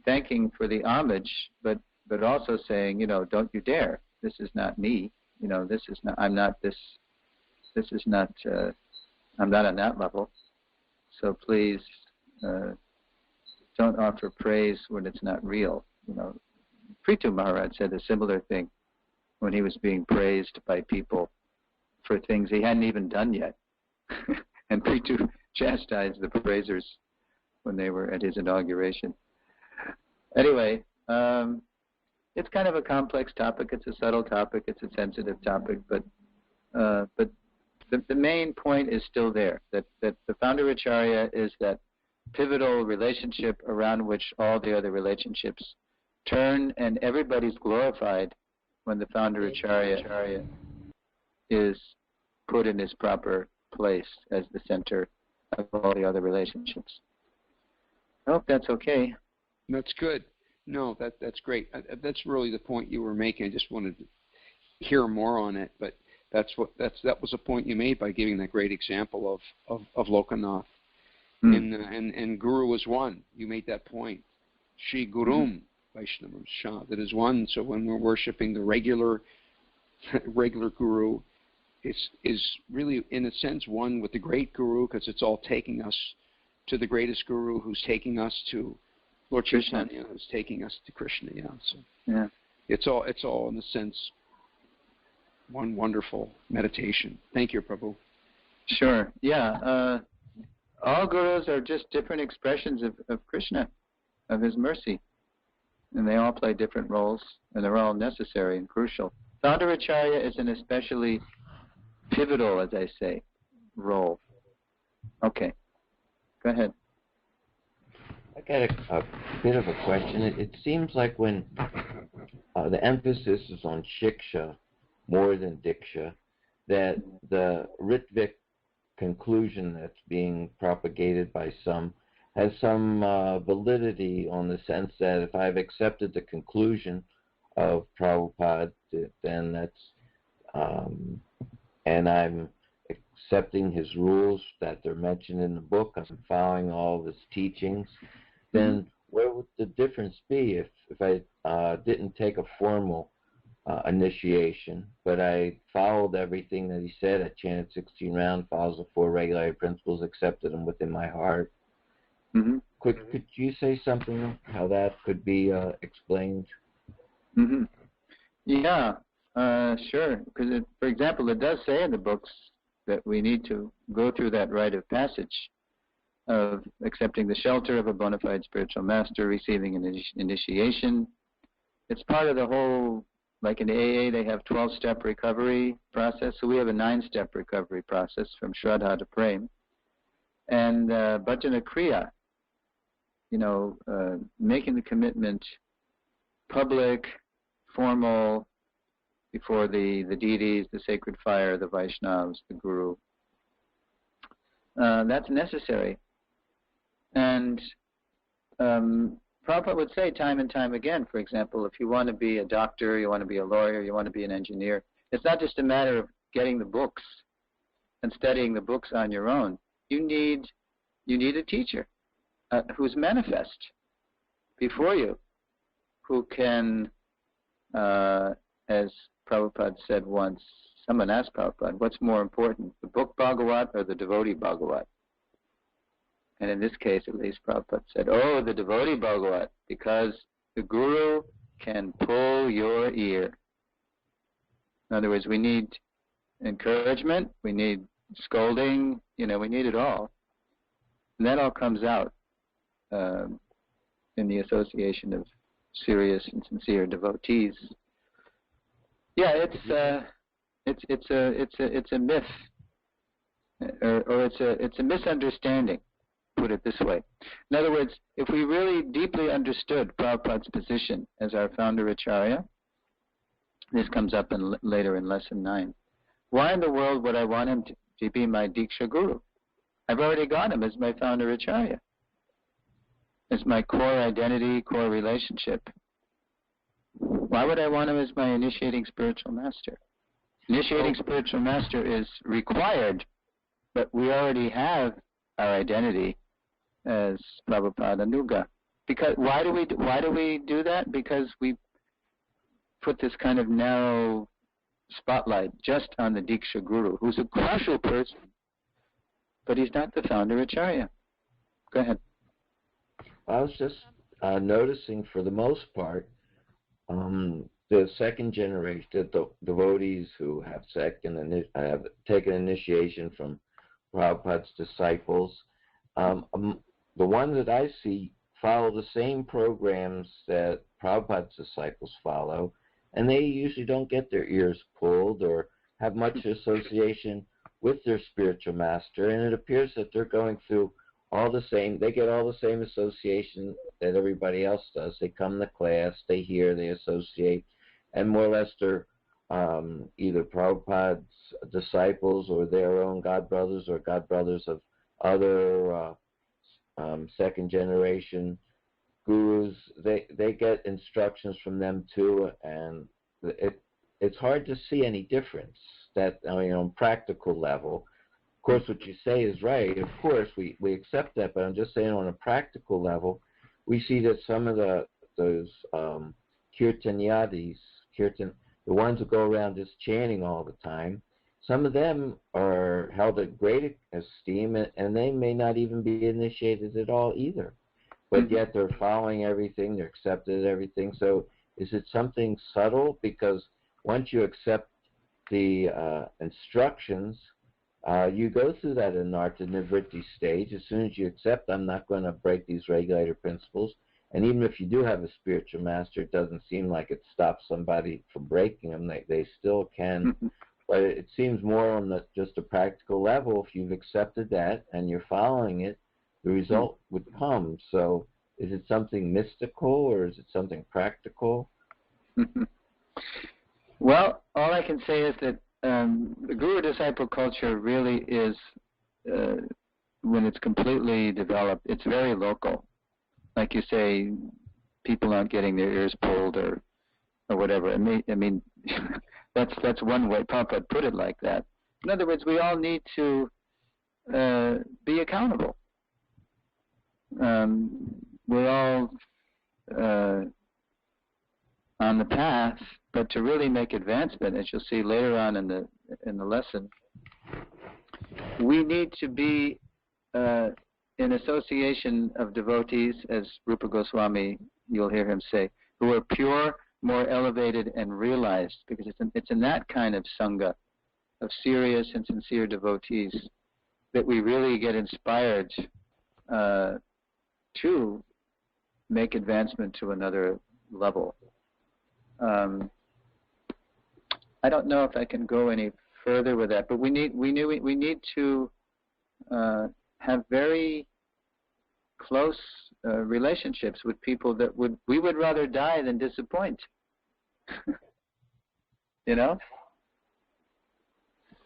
Speaker 1: thanking for the homage, but also saying, don't you dare. This is not me. This is not. I'm not this. This is not. I'm not on that level. So please don't offer praise when it's not real. Prithu Maharaj said a similar thing when he was being praised by people for things he hadn't even done yet. And Prithu chastised the praisers when they were at his inauguration. Anyway, it's kind of a complex topic. It's a subtle topic. It's a sensitive topic. But the main point is still there, that the founder Acharya is that pivotal relationship around which all the other relationships turn, and everybody's glorified when the founder Acharya is put in his proper place as the center of all the other relationships. I hope that's okay.
Speaker 3: That's good. No, that's great. That's really the point you were making. I just wanted to hear more on it, but that was a point you made by giving that great example of Lokanath. And Guru is one. You made that point. Shri Gurum Vaishnavam Shah. That is one. So when we're worshiping the regular Guru, is really in a sense one with the great Guru, because it's all taking us to the greatest Guru, who's taking us to Lord Chaitanya, who's taking us to Krishna. It's all in a sense one wonderful meditation. Thank you, Prabhu.
Speaker 1: Sure. Yeah. All gurus are just different expressions of Krishna, of his mercy. And they all play different roles, and they're all necessary and crucial. Founder Acharya is an especially pivotal, as I say, role. Okay. Go ahead.
Speaker 4: I got a bit of a question. It seems like when the emphasis is on shiksha more than diksha, that the Ritvik conclusion that's being propagated by some has some validity, on the sense that if I've accepted the conclusion of Prabhupada, then that's, and I'm accepting his rules that they're mentioned in the book, I'm following all of his teachings, then where would the difference be if I didn't take a formal initiation, but I followed everything that he said? I chanted 16 rounds, follows the 4 regulatory principles, accepted them within my heart. Could you say something how that could be explained?
Speaker 1: Yeah, sure. Because, for example, it does say in the books that we need to go through that rite of passage of accepting the shelter of a bona fide spiritual master, receiving an initiation. It's part of the whole, like in AA, they have 12-step recovery process. So we have a 9-step recovery process from Shraddha to Prem. And Bhajana Kriya, making the commitment public, formal, before the deities, the sacred fire, the Vaishnavas, the Guru. That's necessary. And Prabhupada would say time and time again, for example, if you want to be a doctor, you want to be a lawyer, you want to be an engineer, it's not just a matter of getting the books and studying the books on your own. You need a teacher who's manifest before you, who can, as Prabhupada said once, someone asked Prabhupada, what's more important, the book Bhagavat or the devotee Bhagavat? And in this case, at least, Prabhupada said, the devotee Bhagavat, because the Guru can pull your ear. In other words, we need encouragement, we need scolding, we need it all. And that all comes out in the association of serious and sincere devotees. Yeah, it's a myth, or it's a misunderstanding. Put it this way. In other words, if we really deeply understood Prabhupada's position as our founder Acharya, this comes up later in lesson 9. Why in the world would I want him to be my Diksha Guru? I've already got him as my founder Acharya, as my core identity, core relationship. Why would I want him as my initiating spiritual master? Initiating spiritual master is required, but we already have our identity as Prabhupada Nuga. Because why do we do that? Because we put this kind of narrow spotlight just on the Diksha Guru, who's a crucial person, but he's not the founder Acharya. Go ahead.
Speaker 4: I was just noticing, for the most part, the second generation, the devotees who have taken initiation from Prabhupada's disciples, the ones that I see follow the same programs that Prabhupada's disciples follow, and they usually don't get their ears pulled or have much association with their spiritual master, and it appears that they're going through they get all the same association that everybody else does. They come to class, they hear, they associate, and more or less they're either Prabhupada's disciples or their own godbrothers or godbrothers of other second generation gurus. They get instructions from them too, and it's hard to see any difference on practical level. Of course, what you say is right. Of course, we accept that, but I'm just saying on a practical level, we see that some of those kirtanyadis, the ones who go around just chanting all the time, some of them are held at great esteem, and they may not even be initiated at all either. But yet they're following everything, they're accepted at everything. So is it something subtle? Because once you accept the instructions, you go through that anartha nivritti stage. As soon as you accept, I'm not going to break these regulator principles. And even if you do have a spiritual master, it doesn't seem like it stops somebody from breaking them. They still can. But it seems more on just a practical level. If you've accepted that and you're following it, the result would come. So is it something mystical or is it something practical?
Speaker 1: Well, all I can say is that the guru-disciple culture really is, when it's completely developed, it's very local. Like you say, people aren't getting their ears pulled or whatever. I mean that's one way Prabhupada put it like that. In other words, we all need to be accountable. We're all on the path, but to really make advancement, as you'll see later on in the lesson, we need to be in association of devotees, as Rupa Goswami, you'll hear him say, who are pure, more elevated, and realized, because it's in that kind of sangha of serious and sincere devotees that we really get inspired to make advancement to another level. I don't know if I can go any further with that, but we need to have very close relationships with people that we would rather die than disappoint.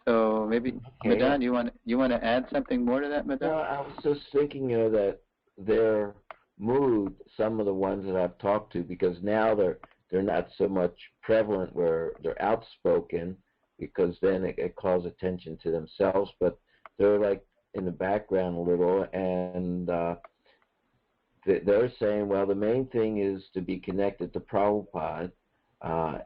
Speaker 1: So maybe, okay. Madan, you want to add something more to that, Madan?
Speaker 4: No, I was just thinking, that their mood, some of the ones that I've talked to, because now they're not so much prevalent where they're outspoken, because then it calls attention to themselves, but they're like in the background a little, and they're saying, well, the main thing is to be connected to Prabhupada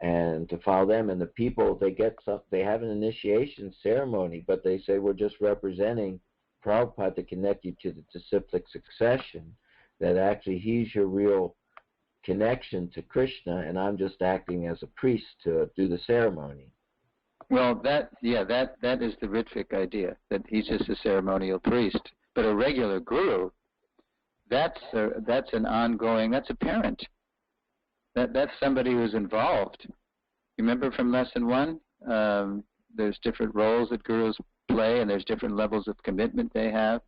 Speaker 4: and to follow them, and the people, they have an initiation ceremony, but they say we're just representing Prabhupada to connect you to the disciplic succession, that actually he's your real connection to Krishna, and I'm just acting as a priest to do the ceremony.
Speaker 1: Well, that is the Ritvik idea, that he's just a ceremonial priest. But a regular guru, that's an ongoing, that's a parent. That's somebody who's involved. You remember from lesson 1? There's different roles that gurus play, and there's different levels of commitment they have.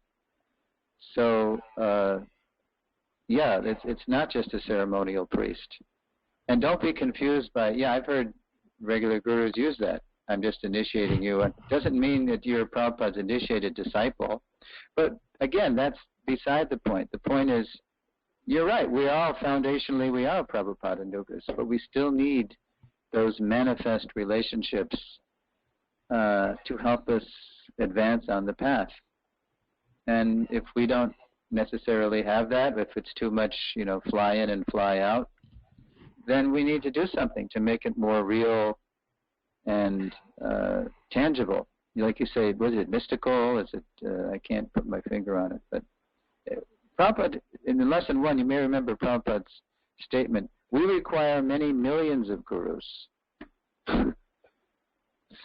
Speaker 1: So, it's not just a ceremonial priest. And don't be confused by, I've heard regular gurus use that. I'm just initiating you. It doesn't mean that you're Prabhupada's initiated disciple. But again, that's beside the point. The point is, you're right, foundationally, we are Prabhupada Nugas, but we still need those manifest relationships to help us advance on the path. And if we don't necessarily have that, if it's too much, fly in and fly out, then we need to do something to make it more real and tangible. Like you say, was it mystical? Is it, I can't put my finger on it, but Prabhupada, in lesson 1, you may remember Prabhupada's statement, we require many millions of gurus.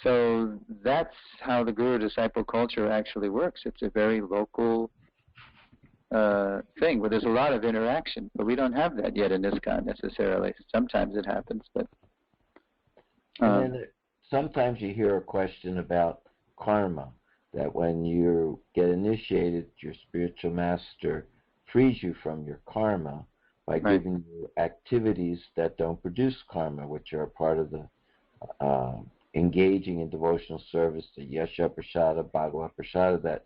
Speaker 1: So that's how the guru-disciple culture actually works. It's a very local thing where there's a lot of interaction, but we don't have that yet in ISKCON necessarily. Sometimes it happens, but...
Speaker 4: and then sometimes you hear a question about karma, that when you get initiated, your spiritual master frees you from your karma by giving you activities that don't produce karma, which are a part of the engaging in devotional service, the Yasha Prasada, Bhagavad Prasada, that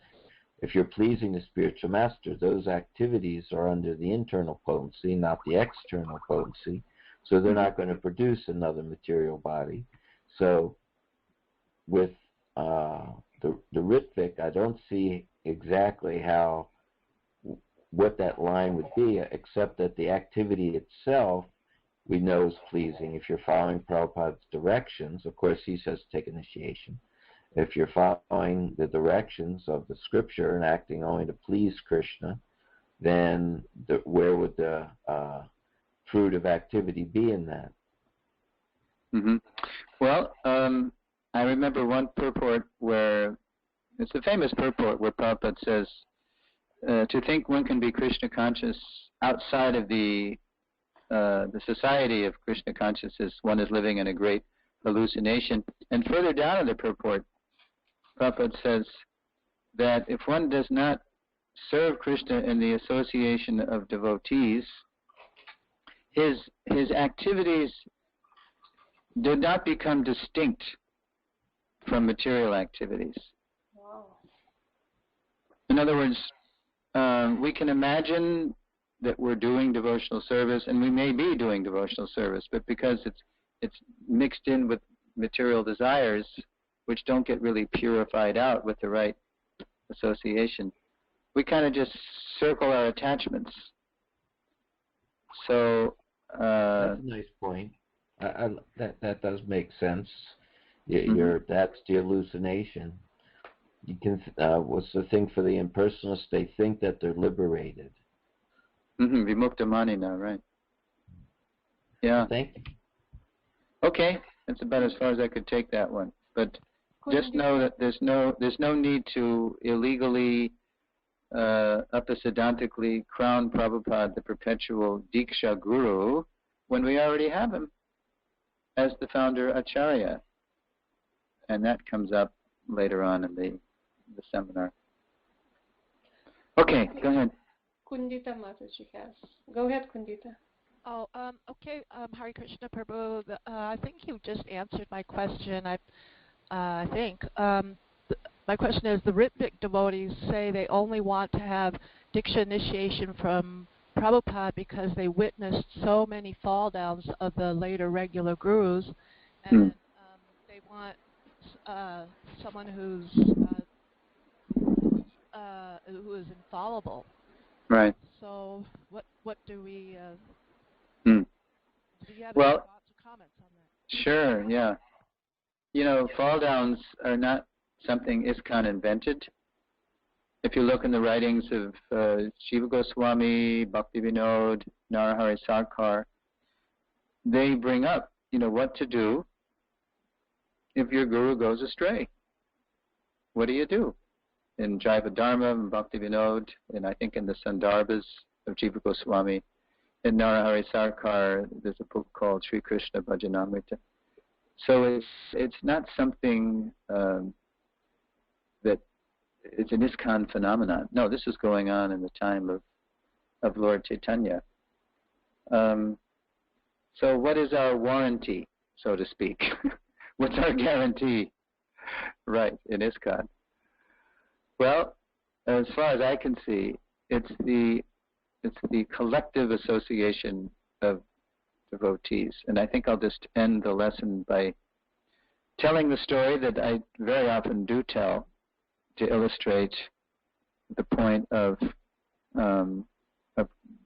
Speaker 4: if you're pleasing the spiritual master, those activities are under the internal potency, not the external potency, so they're not going to produce another material body. So with the Ritvik, I don't see exactly what that line would be, except that the activity itself we know is pleasing. If you're following Prabhupada's directions, of course he says take initiation. If you're following the directions of the scripture and acting only to please Krishna, then where would the fruit of activity be in that?
Speaker 1: Mm-hmm. Well, I remember one purport where, it's a famous purport where Prabhupada says, to think one can be Krishna conscious outside of the society of Krishna consciousness, one is living in a great hallucination. And further down in the purport, Prabhupada says that if one does not serve Krishna in the association of devotees, his activities do not become distinct from material activities.
Speaker 2: Wow.
Speaker 1: In other words, we can imagine that we're doing devotional service, and we may be doing devotional service, but because it's mixed in with material desires, which don't get really purified out with the right association, we kind of just circle our attachments. So
Speaker 4: that's a nice point. That does make sense. That's the hallucination. You can. What's the thing for the impersonalists? They think that they're liberated.
Speaker 1: Vimukta manina, right? Yeah.
Speaker 4: Thank you.
Speaker 1: Okay, that's about as far as I could take that one. But just know that there's no need to illegally, upasiddhantically crown Prabhupada the perpetual Diksha Guru when we already have him as the founder Acharya. And that comes up later on in the seminar. Okay, go ahead.
Speaker 2: Kundita Mataji has. Go ahead, Kundita.
Speaker 5: Oh, okay. Hare Krishna Prabhu. I think you just answered my question. I think. My question is, the Ritvik devotees say they only want to have Diksha initiation from Prabhupada because they witnessed so many fall downs of the later regular gurus, and they want someone who is infallible.
Speaker 1: Right.
Speaker 5: So what do we?
Speaker 1: Do
Speaker 5: you have
Speaker 1: well,
Speaker 5: any thoughts or comments on that?
Speaker 1: Sure. Yeah. Fall downs are not something ISKCON invented. If you look in the writings of Shiva Goswami, Bhakti Vinod, Narahari Sarkar, they bring up, what to do if your guru goes astray. What do you do? In Jaiva Dharma and Bhakti Vinod, and I think in the Sandarbhas of Jiva Goswami, in Narahari Sarkar, there's a book called Sri Krishna Bhajanamrita. So it's not something that it's an ISKCON phenomenon. No, this is going on in the time of Lord Chaitanya. So what is our warranty, so to speak? What's our guarantee? Right, in ISKCON. Well, as far as I can see, it's the collective association of devotees. And I think I'll just end the lesson by telling the story that I very often do tell to illustrate the point of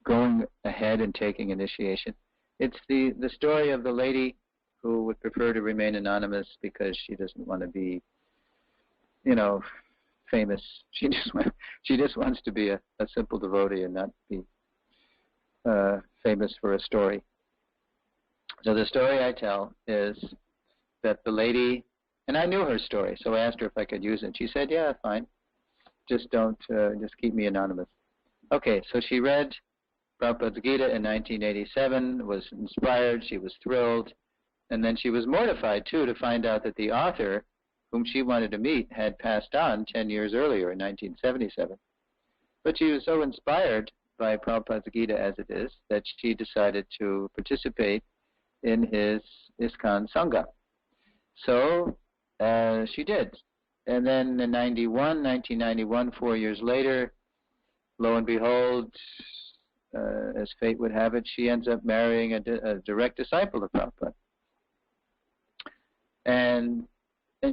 Speaker 1: going ahead and taking initiation. It's the story of the lady who would prefer to remain anonymous because she doesn't want to be, famous. She just wants to be a simple devotee and not be famous for a story. So the story I tell is that the lady, and I knew her story, so I asked her if I could use it. She said, yeah, fine. Just just keep me anonymous. Okay, so she read Prabhupada's Gita in 1987, was inspired, she was thrilled, and then she was mortified, too, to find out that the author, whom she wanted to meet, had passed on 10 years earlier in 1977. But she was so inspired by Prabhupada's Gita as it is that she decided to participate in his ISKCON Sangha. So she did. And then in 1991, 4 years later, lo and behold, as fate would have it, she ends up marrying a direct disciple of Prabhupada. And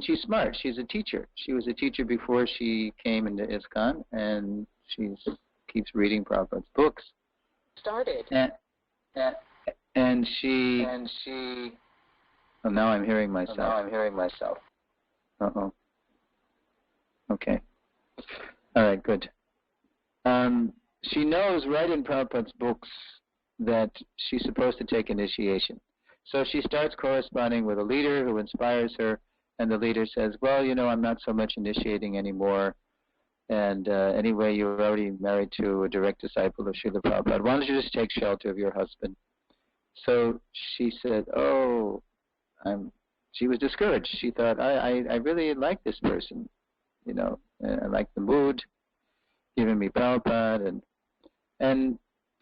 Speaker 1: she's smart. She's a teacher. She was a teacher before she came into ISKCON, and she keeps reading Prabhupada's books. And she. Oh, now I'm hearing myself. Uh-oh. Okay. All right, good. She knows right in Prabhupada's books that she's supposed to take initiation. So she starts corresponding with a leader who inspires her, and the leader says, well, I'm not so much initiating anymore, and anyway, you're already married to a direct disciple of Srila Prabhupada. Why don't you just take shelter of your husband? So she said, she was discouraged. She thought, I really like this person, I like the mood, giving me Prabhupada, and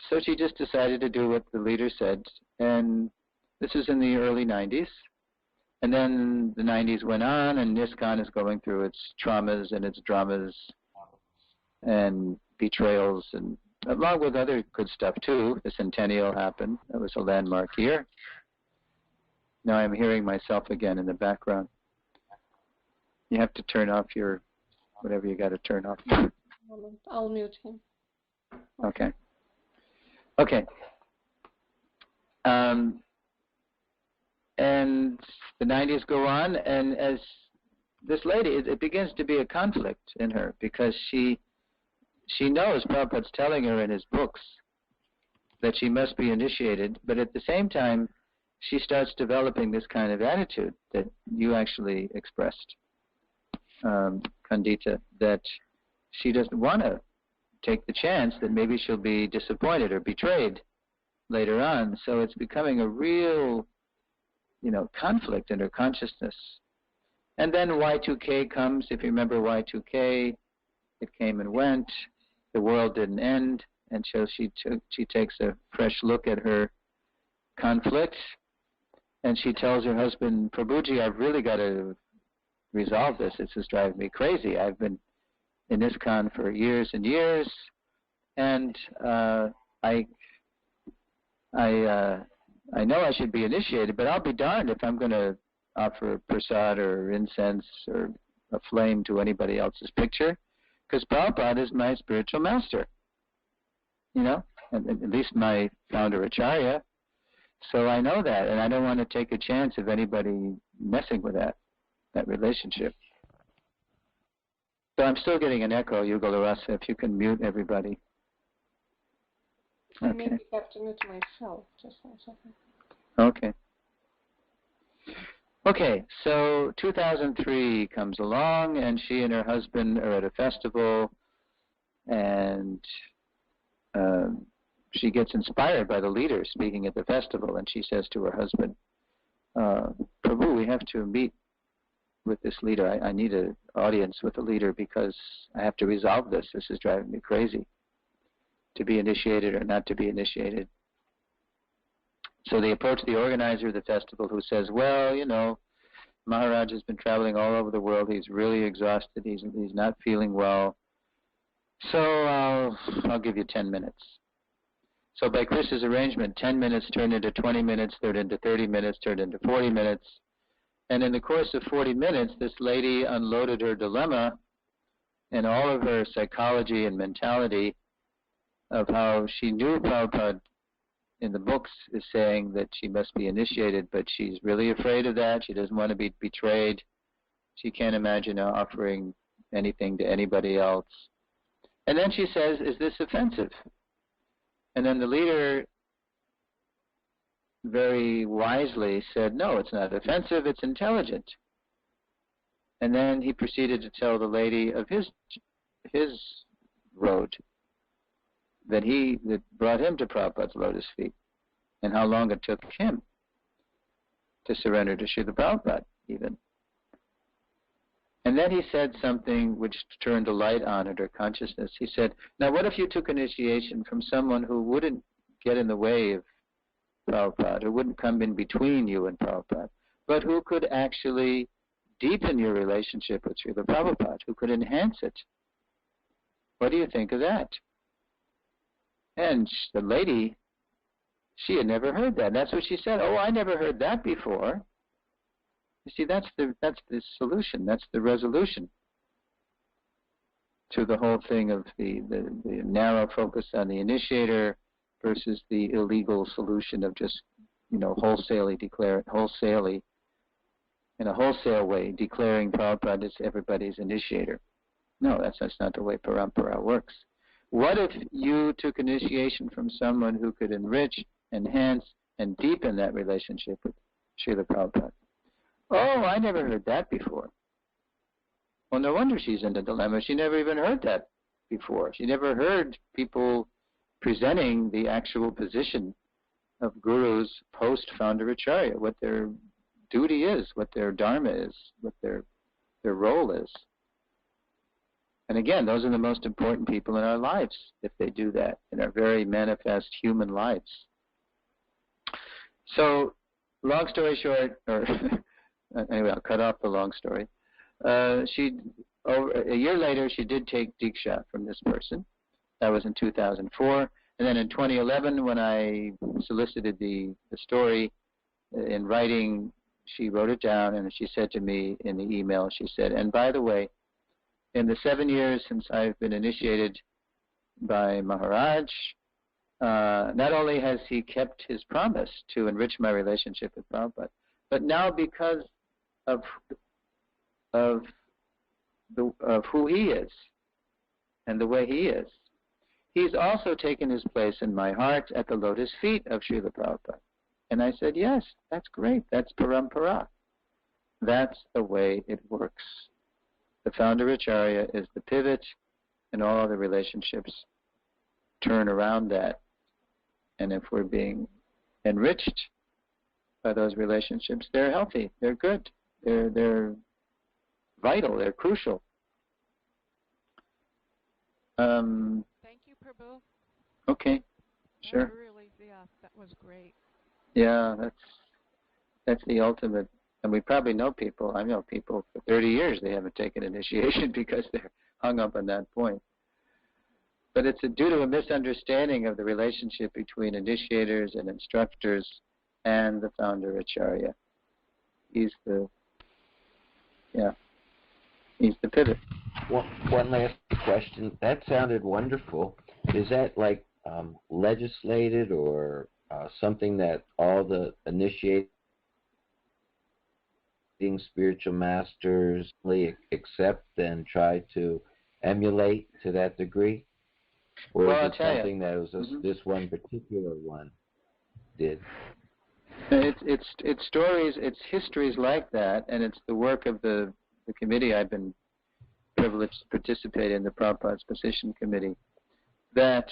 Speaker 1: so she just decided to do what the leader said, and this was in the early 90s, and then the 90s went on, and ISKCON is going through its traumas and its dramas and betrayals, and along with other good stuff too. The centennial happened. That was a landmark year. Now I'm hearing myself again in the background. You have to turn off your, whatever you got to turn off.
Speaker 2: I'll mute him.
Speaker 1: Okay. And the 90s go on, and as this lady, it begins to be a conflict in her, because she knows Prabhupada's telling her in his books that she must be initiated, but at the same time, she starts developing this kind of attitude that you actually expressed, Kandita, that she doesn't want to take the chance that maybe she'll be disappointed or betrayed later on. So it's becoming a real, conflict in her consciousness. And then Y2K comes. If you remember Y2K, it came and went. The world didn't end, and so she takes a fresh look at her conflict, and she tells her husband, Prabhuji, I've really got to resolve this. This is driving me crazy. I've been in ISKCON for years and years, and I know I should be initiated, but I'll be darned if I'm going to offer prasad or incense or a flame to anybody else's picture, because Prabhupada is my spiritual master, and at least my founder Acharya. So I know that, and I don't want to take a chance of anybody messing with that relationship. So I'm still getting an echo, Yugala Rasa, if you can mute everybody.
Speaker 2: I maybe have to mute myself, just one second.
Speaker 1: Okay. Okay, so 2003 comes along, and she and her husband are at a festival, and she gets inspired by the leader speaking at the festival, and she says to her husband, Prabhu, we have to meet with this leader. I need an audience with the leader because I have to resolve this. This is driving me crazy, to be initiated or not to be initiated. So they approach the organizer of the festival, who says, well, you know, Maharaj has been traveling all over the world. He's really exhausted. He's not feeling well. So I'll give you 10 minutes. So by Krishna's arrangement, 10 minutes turned into 20 minutes, turned into 30 minutes, turned into 40 minutes. And in the course of 40 minutes, this lady unloaded her dilemma and all of her psychology and mentality of how she knew Prabhupada in the books is saying that she must be initiated, but she's really afraid of that. She doesn't want to be betrayed. She can't imagine offering anything to anybody else. And then she says, is this offensive? And then the leader very wisely said, no, it's not offensive, it's intelligent. And then he proceeded to tell the lady of his road that brought him to Prabhupada's lotus feet, and how long it took him to surrender to Srila Prabhupada even. And then he said something which turned a light on at her consciousness. He said, now what if you took initiation from someone who wouldn't get in the way of Prabhupada, who wouldn't come in between you and Prabhupada, but who could actually deepen your relationship with Srila Prabhupada, who could enhance it? What do you think of that? And the lady, she had never heard that. That's what she said. Oh, I never heard that before. You see, that's the solution. That's the resolution to the whole thing of the narrow focus on the initiator versus the illegal solution of just, in a wholesale way, declaring Prabhupada as everybody's initiator. No, that's not the way parampara works. What if you took initiation from someone who could enrich, enhance, and deepen that relationship with Srila Prabhupada? Oh, I never heard that before. Well, no wonder she's in a dilemma. She never even heard that before. She never heard people presenting the actual position of gurus post-founder Acharya, what their duty is, what their dharma is, what their role is. And again, those are the most important people in our lives if they do that, in our very manifest human lives. So, long story short, or anyway, I'll cut off the long story. A year later, she did take Diksha from this person. That was in 2004. And then in 2011, when I solicited the story in writing, she wrote it down, and she said to me in the email, she said, and by the way, in the 7 years since I've been initiated by Maharaj, not only has he kept his promise to enrich my relationship with Prabhupada, but now because of who he is and the way he is, he's also taken his place in my heart at the lotus feet of Srila Prabhupada. And I said, yes, that's great. That's parampara. That's the way it works. The founder Acharya is the pivot, and all other relationships turn around that. And if we're being enriched by those relationships, they're healthy, they're good, they're vital, they're crucial.
Speaker 5: Thank you, Prabhu.
Speaker 1: Okay, sure.
Speaker 5: That was great.
Speaker 1: Yeah, that's the ultimate. And we probably know people, I know people for 30 years they haven't taken initiation because they're hung up on that point. But it's due to a misunderstanding of the relationship between initiators and instructors and the founder Acharya. He's the pivot.
Speaker 4: One last question. That sounded wonderful. Is that like legislated or something that all the initiating spiritual masters accept and try to emulate to that degree? Or
Speaker 1: well,
Speaker 4: is it something that was just this one particular one did?
Speaker 1: It's stories, it's histories like that, and it's the work of the committee. I've been privileged to participate in, the Prabhupada's Position Committee, that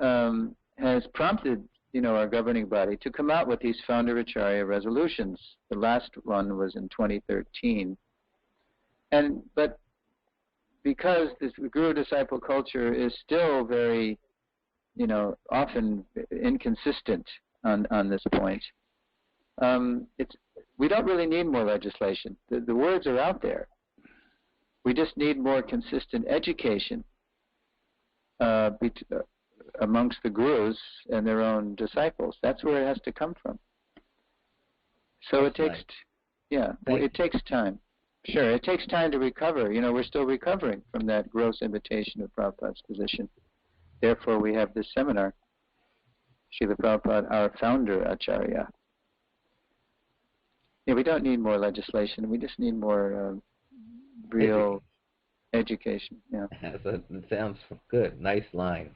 Speaker 1: has prompted, our governing body to come out with these Founder Acharya resolutions. The last one was in 2013, but because this guru-disciple culture is still very, often inconsistent on this point, we don't really need more legislation. The words are out there. We just need more consistent education amongst the gurus and their own disciples. That's where it has to come from. So it takes, it takes time. Sure, it takes time to recover. We're still recovering from that gross imitation of Prabhupada's position. Therefore, we have this seminar. Srila Prabhupada, our founder Acharya. Yeah, we don't need more legislation. We just need more real education. Yeah.
Speaker 4: That sounds good. Nice line.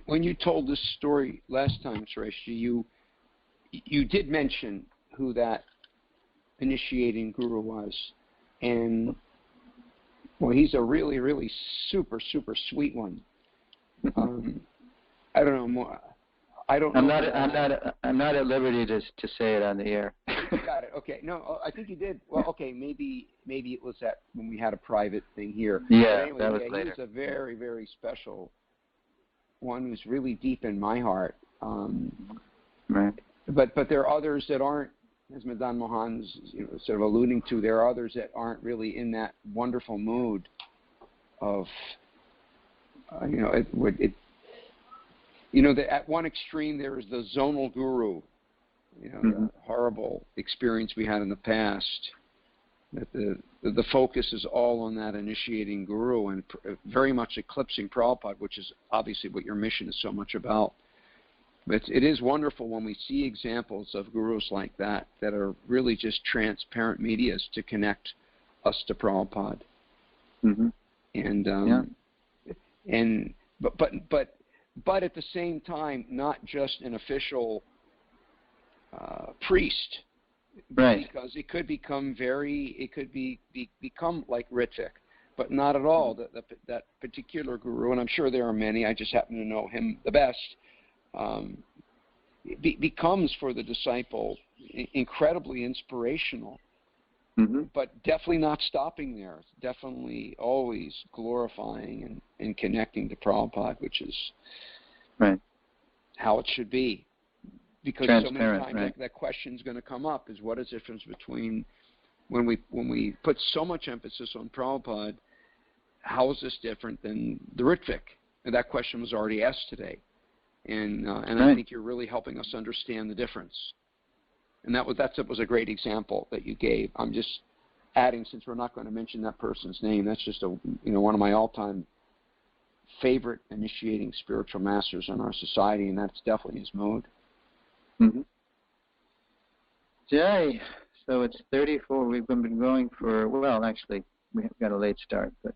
Speaker 3: When you told this story last time, Suresh, you did mention who that initiating guru was, and well, he's a really, really super, super sweet one. I don't know more. I don't. I'm
Speaker 1: not at liberty to say it on the air.
Speaker 3: Got it. Okay. No, I think you did. Well, okay. Maybe it was that when we had a private thing here.
Speaker 1: Yeah,
Speaker 3: but anyway,
Speaker 1: that was later.
Speaker 3: He was a very, very special one who's really deep in my heart.
Speaker 1: Right.
Speaker 3: But there are others that aren't, as Madan Mohan's sort of alluding to. There are others that aren't really in that wonderful mood of, at one extreme there is the zonal guru, the horrible experience we had in the past. That the focus is all on that initiating guru and very much eclipsing Prabhupada, which is obviously what your mission is so much about. But it is wonderful when we see examples of gurus like that are really just transparent medias to connect us to Prabhupada. And but at the same time, not just an official priest.
Speaker 1: Right.
Speaker 3: Because it could become become like Ritvik, but not at all. That particular guru, and I'm sure there are many, I just happen to know him the best, becomes for the disciple incredibly inspirational, but definitely not stopping there. It's definitely always glorifying and connecting to Prabhupada, which is how it should be. Because so many times that question is going to come up: is what is the difference between when we put so much emphasis on Prabhupada? How is this different than the Ritvik? And that question was already asked today, and I think you're really helping us understand the difference. And that was a great example that you gave. I'm just adding, since we're not going to mention that person's name. That's just one of my all-time favorite initiating spiritual masters in our society, and that's definitely his mode.
Speaker 1: Jai. So it's 34. We've been going for, well, actually, we got a late start, but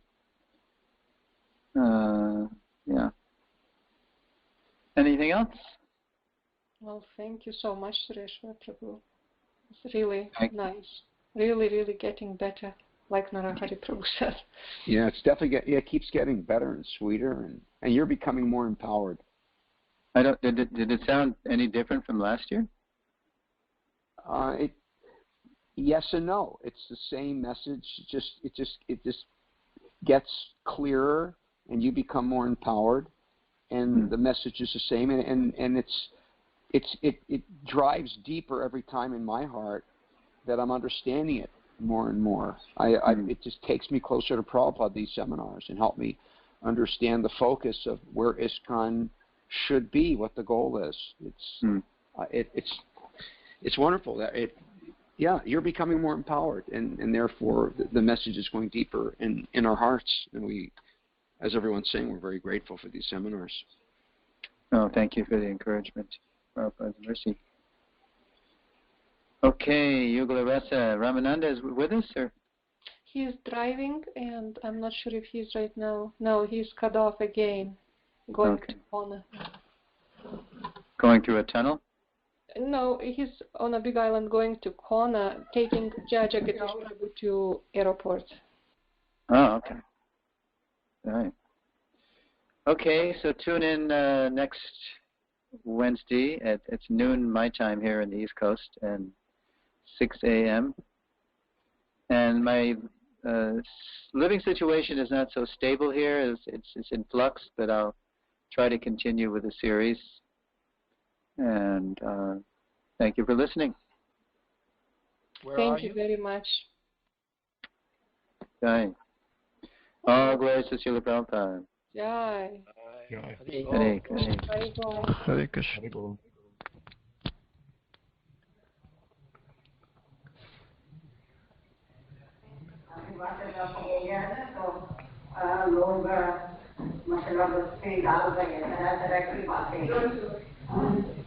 Speaker 1: yeah. Anything else?
Speaker 2: Well, thank you so much, Srila Prabhu. It's really nice. Really, really getting better, like Narahari Prabhu said.
Speaker 3: Yeah, it's definitely it keeps getting better and sweeter, and you're becoming more empowered.
Speaker 1: Did it sound any different from last year?
Speaker 3: Yes and no. It's the same message. It just gets clearer, and you become more empowered, and the message is the same, and it drives deeper every time in my heart that I'm understanding it more and more. It just takes me closer to Prabhupada, these seminars, and help me understand the focus of where ISKCON should be, what the goal is. It's wonderful that you're becoming more empowered, and therefore the message is going deeper in our hearts. And we, as everyone's saying, we're very grateful for these seminars.
Speaker 1: Oh, thank you for the encouragement. Prabhupada's mercy. Okay, Yugla Rasa, Ramananda is with us, or?
Speaker 2: He's driving, and I'm not sure if he's right now. No, he's cut off again, going to Pune.
Speaker 1: Going through a tunnel?
Speaker 2: No, he's on a big island going to Kona, taking Judge Jagadish Prabhu to airport.
Speaker 1: Oh, okay. All right. Okay, so tune in next Wednesday it's noon my time here in the East Coast and 6 a.m. And my living situation is not so stable here. It's in flux, but I'll try to continue with the series. And thank you for listening.
Speaker 2: Thank you very much.
Speaker 1: Jai. All glories to Srila Prabhupada.
Speaker 2: Jai.
Speaker 1: Hare Krishna.
Speaker 6: Hare Krishna.
Speaker 7: लोग मतलब उससे डाल रहे हैं तरह तरह की बातें